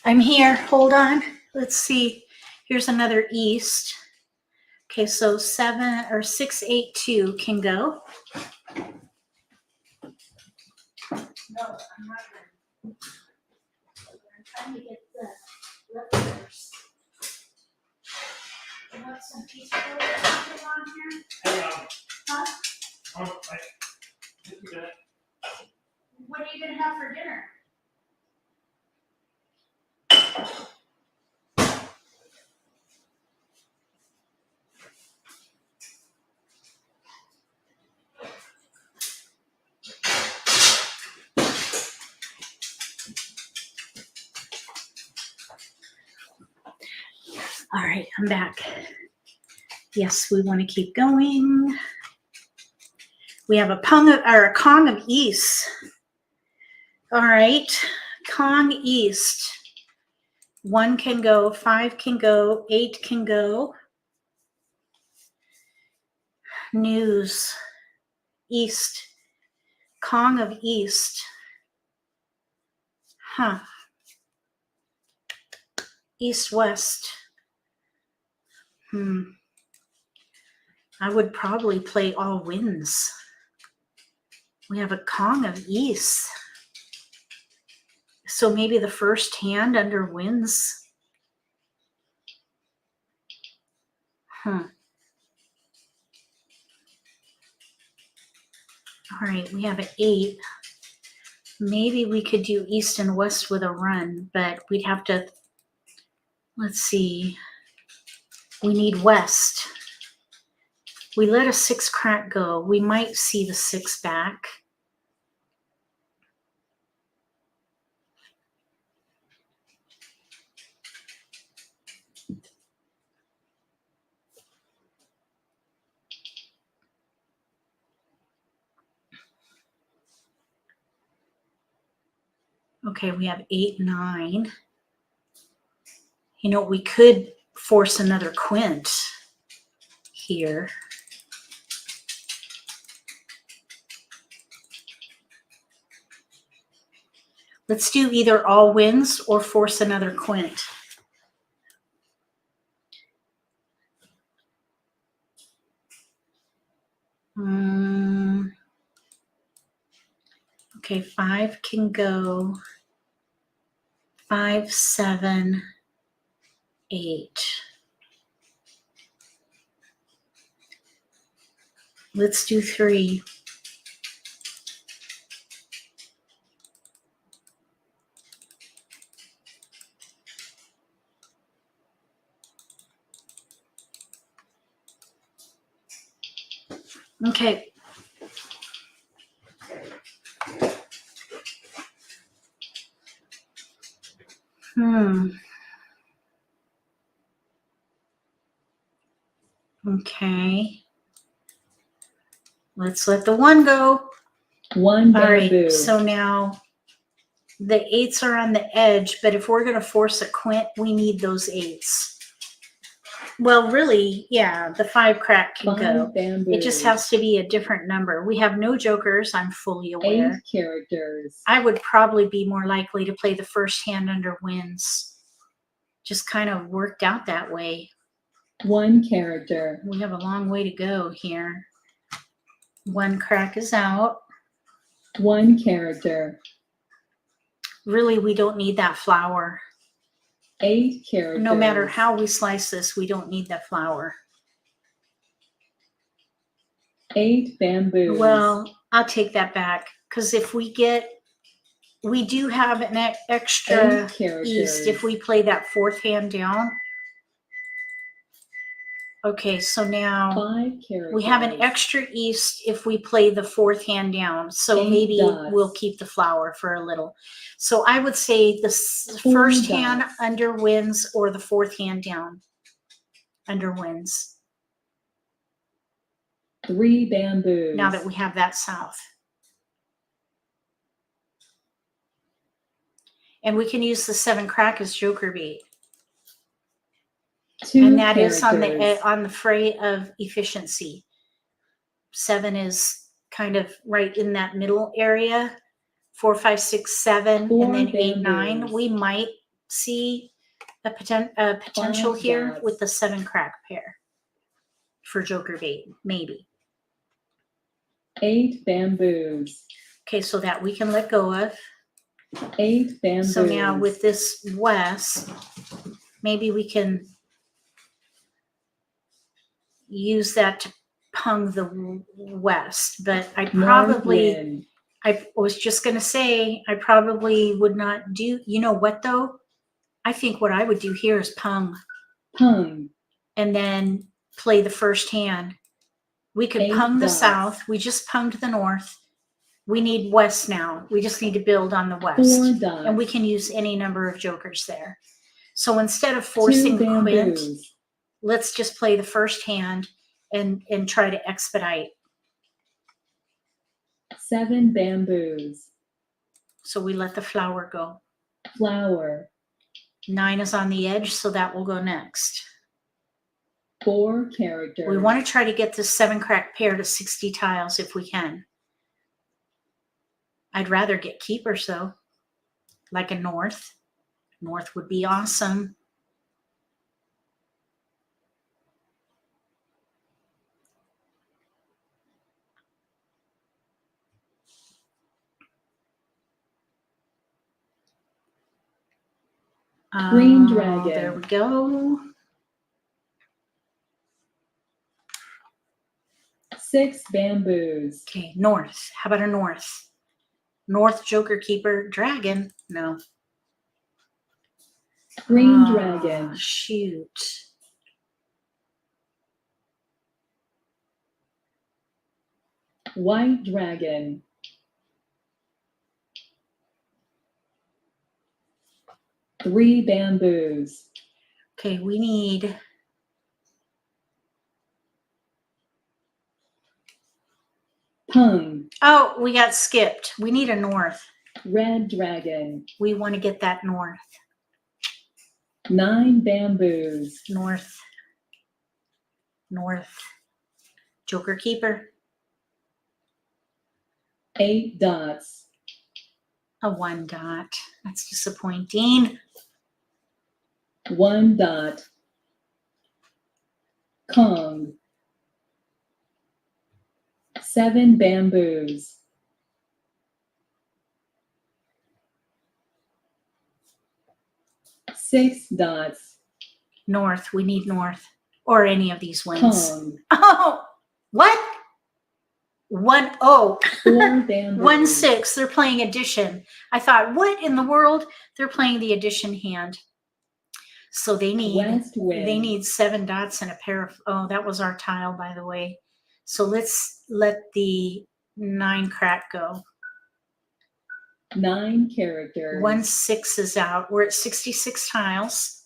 I'm here. Hold on. Let's see. Here's another East. Okay, so 7 or 6, 8, 2 can go. No, I'm not ready. I'm trying to get the leftovers. You want some pizza on here? Hang on. Huh? Just a minute. What are you gonna have for dinner? All right, I'm back. Yes, we want to keep going. We have a Kong of East. All right, Kong East. 1 can go, 5 can go, 8 can go. News, East, Kong of East. Huh. East, West. I would probably play all wins. We have a Kong of East. So maybe the first hand under wins. All right, we have an 8. Maybe we could do East and West with a run, but we'd have to, let's see. We need West. We let a 6 crack go. We might see the 6 back. Okay, we have 8, 9. You know, we could force another quint here. Let's do either all wins or force another quint. Okay, 5 can go. 5, 7, 8. Let's do 3. Okay. Okay. Let's let the 1 go. 1 All bamboo. right, so now the 8s are on the edge, but if we're going to force a quint, we need those 8s. Well, really, yeah, the 5 crack can 5 go. bamboos. It just has to be a different number. We have no jokers, I'm fully 8 aware. characters. I would probably be more likely to play the first hand under winds. Just kind of worked out that way. 1 character. We have a long way to go here. 1 crack is out. 1 character. Really, we don't need that flower. 8 characters. No matter how we slice this, we don't need that flower. 8 bamboos. Well, I'll take that back, because if we do have an extra 8 characters. east if we play that 4th hand down. Okay, so now 5 characters. we have an extra east if we play the 4th hand down. So 8 maybe dots. we'll keep the flower for a little. So I would say the 4 first hand dots. under winds or the 4th hand down under winds. 3 bamboos. Now that we have that south. And we can use the 7 crack as joker bait. 2 And that characters. is on the fray of efficiency. 7 is kind of right in that middle area. 4, 5, 6, 7, 4 and then 8, 9. bamboos. We might see a potential 5 here dots. with the 7 crack pair for joker bait, maybe. 8 bamboos. Okay, so that we can let go of. 8 bamboos. So now with this west, maybe we can use that to pung the west, but I probably, North wind. I was just going to say, I probably would not do, you know what though? I think what I would do here is pung Pung. and then play the first hand. We could 8 pung the dots. south. We just punged the north. We need west now. We just need to build on the 4 west. dots. And we can use any number of jokers there. So instead of 2 forcing quint, bamboos. let's just play the first hand and try to expedite. 7 bamboos. So we let the flower go. Flower. 9 is on the edge, so that will go next. 4 characters. We want to try to get this 7 crack pair to 60 tiles if we can. I'd rather get keepers though, like a north. North would be awesome. Green Oh, dragon. there we go. 6 bamboos. Okay, north. How about a north? North joker keeper dragon. No. Green Oh, dragon. shoot. White dragon. 3 bamboos. Okay, we need Pung. oh, we got skipped. We need a north. Red dragon. We want to get that north. 9 bamboos. North. North. Joker keeper. 8 dots. A 1 dot. That's disappointing. 1 dot. Kong. 7 bamboos. 6 dots. North. We need north. Or any of these wins. Kong. Oh, what? 1 oh. 4 bamboos. 1 6. They're playing addition. I thought, what in the world? They're playing the addition hand. So they need West wind. they need 7 dots and a pair of, oh, that was our tile, by the way. So let's let the 9 crack go. 9 characters. 1 6 is out. We're at 66 tiles.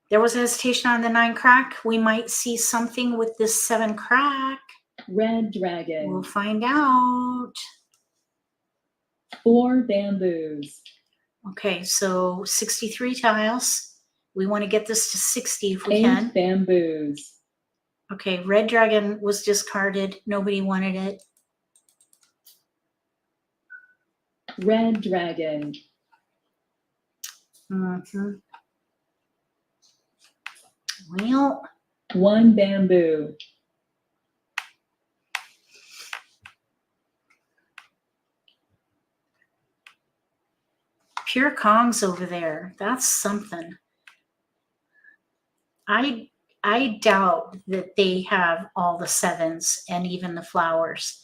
There was a hesitation on the 9 crack. We might see something with this 7 crack. Red dragon. We'll find out. 4 bamboos. Okay, so 63 tiles. We want to get this to 60 if we 8 can. bamboos. Okay, red dragon was discarded. Nobody wanted it. Red dragon. Mhm. Well, 1 bamboo. pure Kong's over there. That's something. I doubt that they have all the 7s and even the flowers.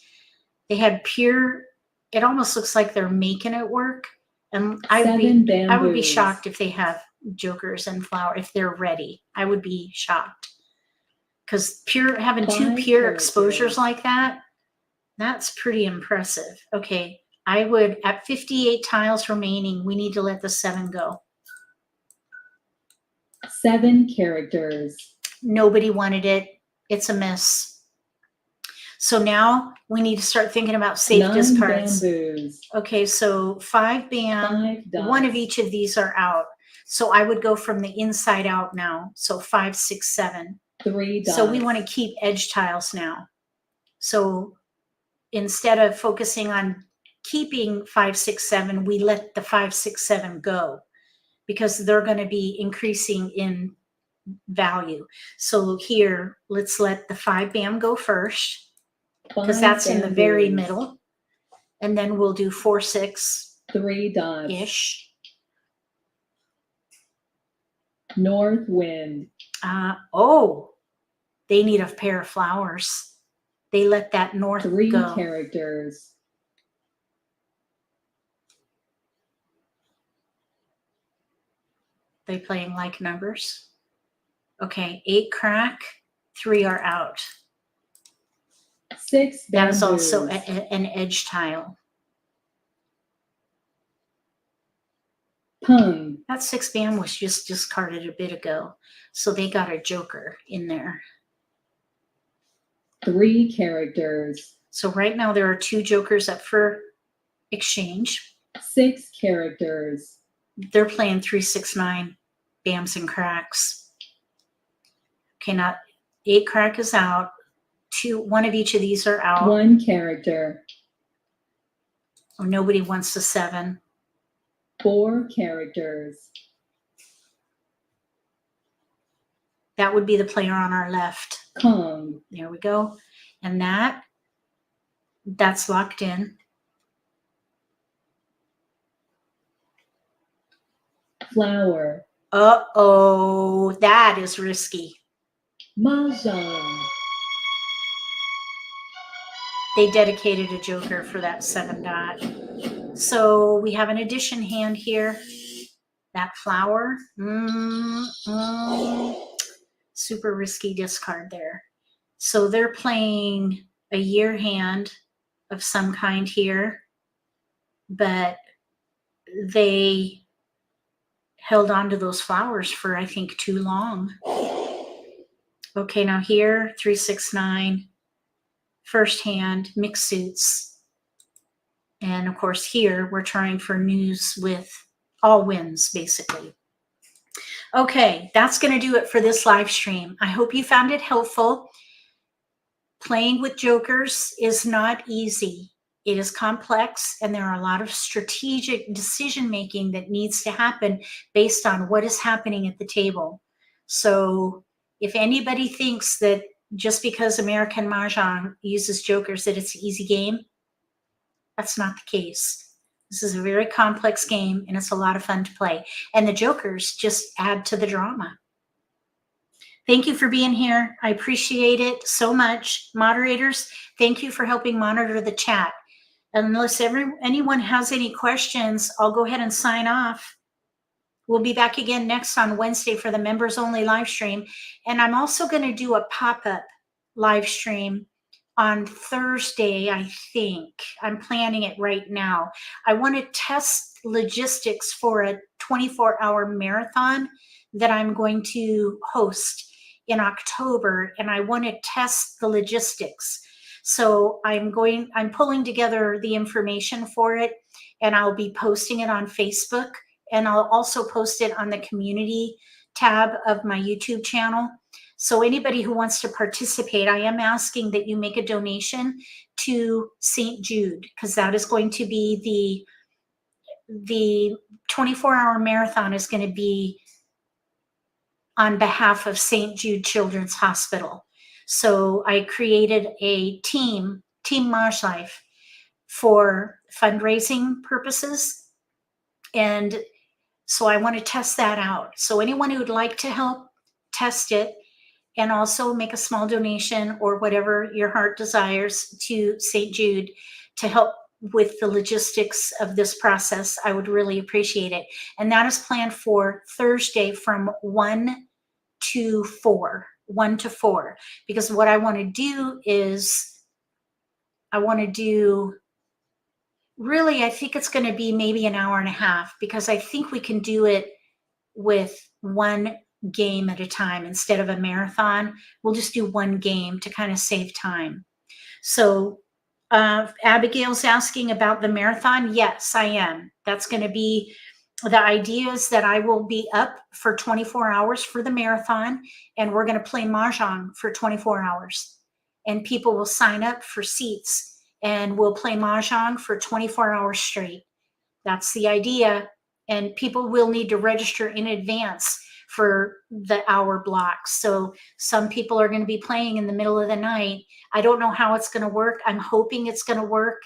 They had pure, it almost looks like they're making it work. And I would 7 be bamboos. shocked if they have jokers and flower, if they're ready. I would be shocked. Because having 2 5 pure characters. exposures like that, that's pretty impressive. Okay, I would, at 58 tiles remaining, we need to let the 7 go. 7 characters. Nobody wanted it. It's a miss. So now we need to start thinking about safe 9 discards. bamboos. Okay, so 5 bam. 5 dots. 1 of each of these are out. So I would go from the inside out now. So 5, 6, 7. 3 dots. So we want to keep edge tiles now. So instead of focusing on keeping 5, 6, 7, we let the 5, 6, 7 go because they're going to be increasing in value. So here, let's let the 5 bam go first because 5 that's in the very bamboos. middle. And then we'll do 4, 6 3 dots. ish. North wind. Oh, they need a pair of flowers. They let that north 3 go. characters. They playing like numbers. Okay, 8 crack, 3 are out. 6 That bamboos. is also an edge tile. Pung. That 6 bam was just discarded a bit ago. So they got a joker in there. 3 characters. So right now there are 2 jokers up for exchange. 6 characters. They're playing 3, 6, 9 bams and cracks. Okay, now 8 crack is out. 1 of each of these are out. 1 character. Oh, nobody wants the 7. 4 characters. That would be the player on our left. Kong. There we go. And that's locked in. Flower. Uh-oh, that is risky. Mahjong. They dedicated a joker for that 7 dot. So we have an addition hand here. That flower. Super risky discard there. So they're playing a year hand of some kind here, but they held on to those flowers for, I think, too long. Okay, now here, 3, 6, 9, first hand, mixed suits. And of course here, we're trying for news with all wins, basically. Okay, that's going to do it for this live stream. I hope you found it helpful. Playing with jokers is not easy. It is complex, and there are a lot of strategic decision-making that needs to happen based on what is happening at the table. So if anybody thinks that just because American Mah Jongg uses jokers that it's an easy game, that's not the case. This is a very complex game, and it's a lot of fun to play. And the jokers just add to the drama. Thank you for being here. I appreciate it so much. Moderators, thank you for helping monitor the chat. Unless anyone has any questions, I'll go ahead and sign off. We'll be back again next on Wednesday for the members only live stream. And I'm also going to do a pop-up live stream on Thursday, I think. I'm planning it right now. I want to test logistics for a 24-hour marathon that I'm going to host in October, and I want to test the logistics. So I'm pulling together the information for it, and I'll be posting it on Facebook, and I'll also post it on the community tab of my YouTube channel. So anybody who wants to participate, I am asking that you make a donation to St. Jude, because that is going to be the 24-hour marathon is going to be on behalf of St. Jude Children's Hospital. So I created a Team MAHJLIFE, for fundraising purposes. And so I want to test that out. So anyone who would like to help test it and also make a small donation or whatever your heart desires to St. Jude to help with the logistics of this process, I would really appreciate it. And that is planned for Thursday from 1 to 4, because what I want to do is really, I think it's going to be maybe an hour and a half, because I think we can do it with one game at a time instead of a marathon. We'll just do one game to kind of save time. So Abigail's asking about the marathon. Yes, I am. That's going to be, the idea is that I will be up for 24 hours for the marathon, and we're going to play Mahjong for 24 hours. And people will sign up for seats, and we'll play Mahjong for 24 hours straight. That's the idea. And people will need to register in advance for the hour blocks. So some people are going to be playing in the middle of the night. I don't know how it's going to work. I'm hoping it's going to work,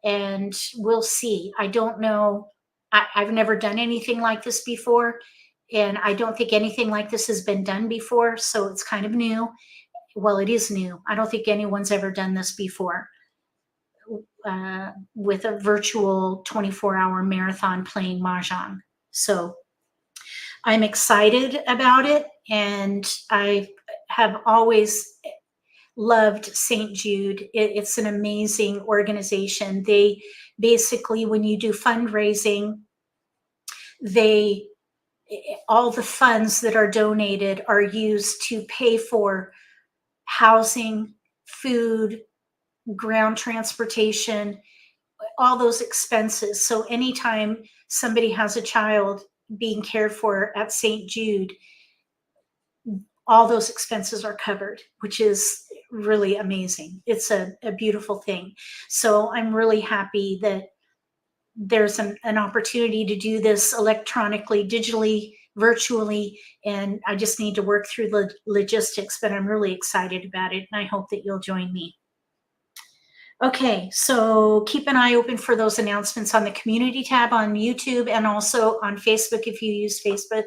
and we'll see. I don't know. I've never done anything like this before, and I don't think anything like this has been done before. So it's kind of new. Well, it is new. I don't think anyone's ever done this before. With a virtual 24-hour marathon playing Mahjong. So I'm excited about it, and I have always loved St. Jude. It's an amazing organization. They basically, when you do fundraising, all the funds that are donated are used to pay for housing, food, ground transportation, all those expenses. So anytime somebody has a child being cared for at St. Jude, all those expenses are covered, which is really amazing. It's a beautiful thing. So I'm really happy that there's an opportunity to do this electronically, digitally, virtually, and I just need to work through the logistics, but I'm really excited about it, and I hope that you'll join me. Okay, so keep an eye open for those announcements on the community tab on YouTube and also on Facebook if you use Facebook,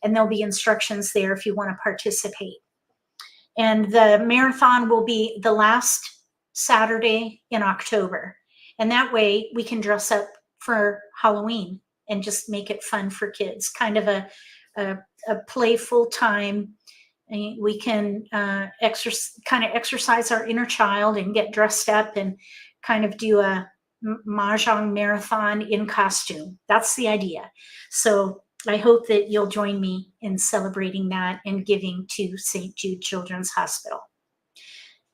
and there'll be instructions there if you want to participate. And the marathon will be the last Saturday in October, and that way we can dress up for Halloween and just make it fun for kids, kind of a playful time. We can kind of exercise our inner child and get dressed up and kind of do a Mahjong marathon in costume. That's the idea. So I hope that you'll join me in celebrating that and giving to St. Jude Children's Hospital.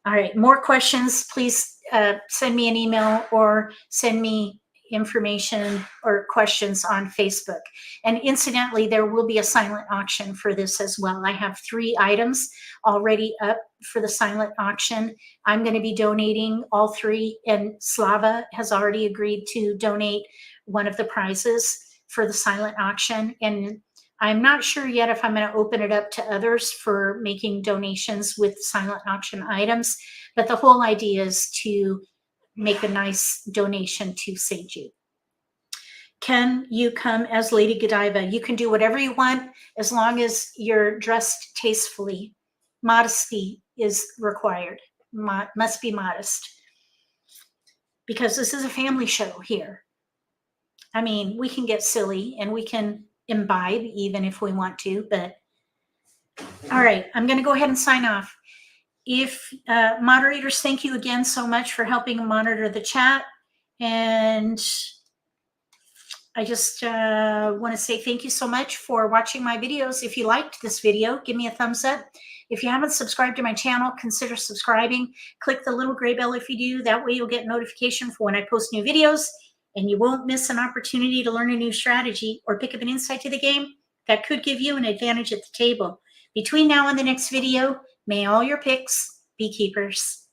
All right, more questions, please send me an email or send me information or questions on Facebook. And incidentally, there will be a silent auction for this as well. I have 3 items already up for the silent auction. I'm going to be donating all 3, and Slava has already agreed to donate one of the prizes for the silent auction. And I'm not sure yet if I'm going to open it up to others for making donations with silent auction items, but the whole idea is to make a nice donation to St. Jude. Can you come as Lady Godiva? You can do whatever you want as long as you're dressed tastefully. Modesty is required. Must be modest. Because this is a family show here. I mean, we can get silly and we can imbibe even if we want to, but all right, I'm going to go ahead and sign off. If moderators, thank you again so much for helping monitor the chat. And I just want to say thank you so much for watching my videos. If you liked this video, give me a thumbs up. If you haven't subscribed to my channel, consider subscribing. Click the little gray bell if you do. That way you'll get notification for when I post new videos, and you won't miss an opportunity to learn a new strategy or pick up an insight to the game that could give you an advantage at the table. Between now and the next video, may all your picks be keepers.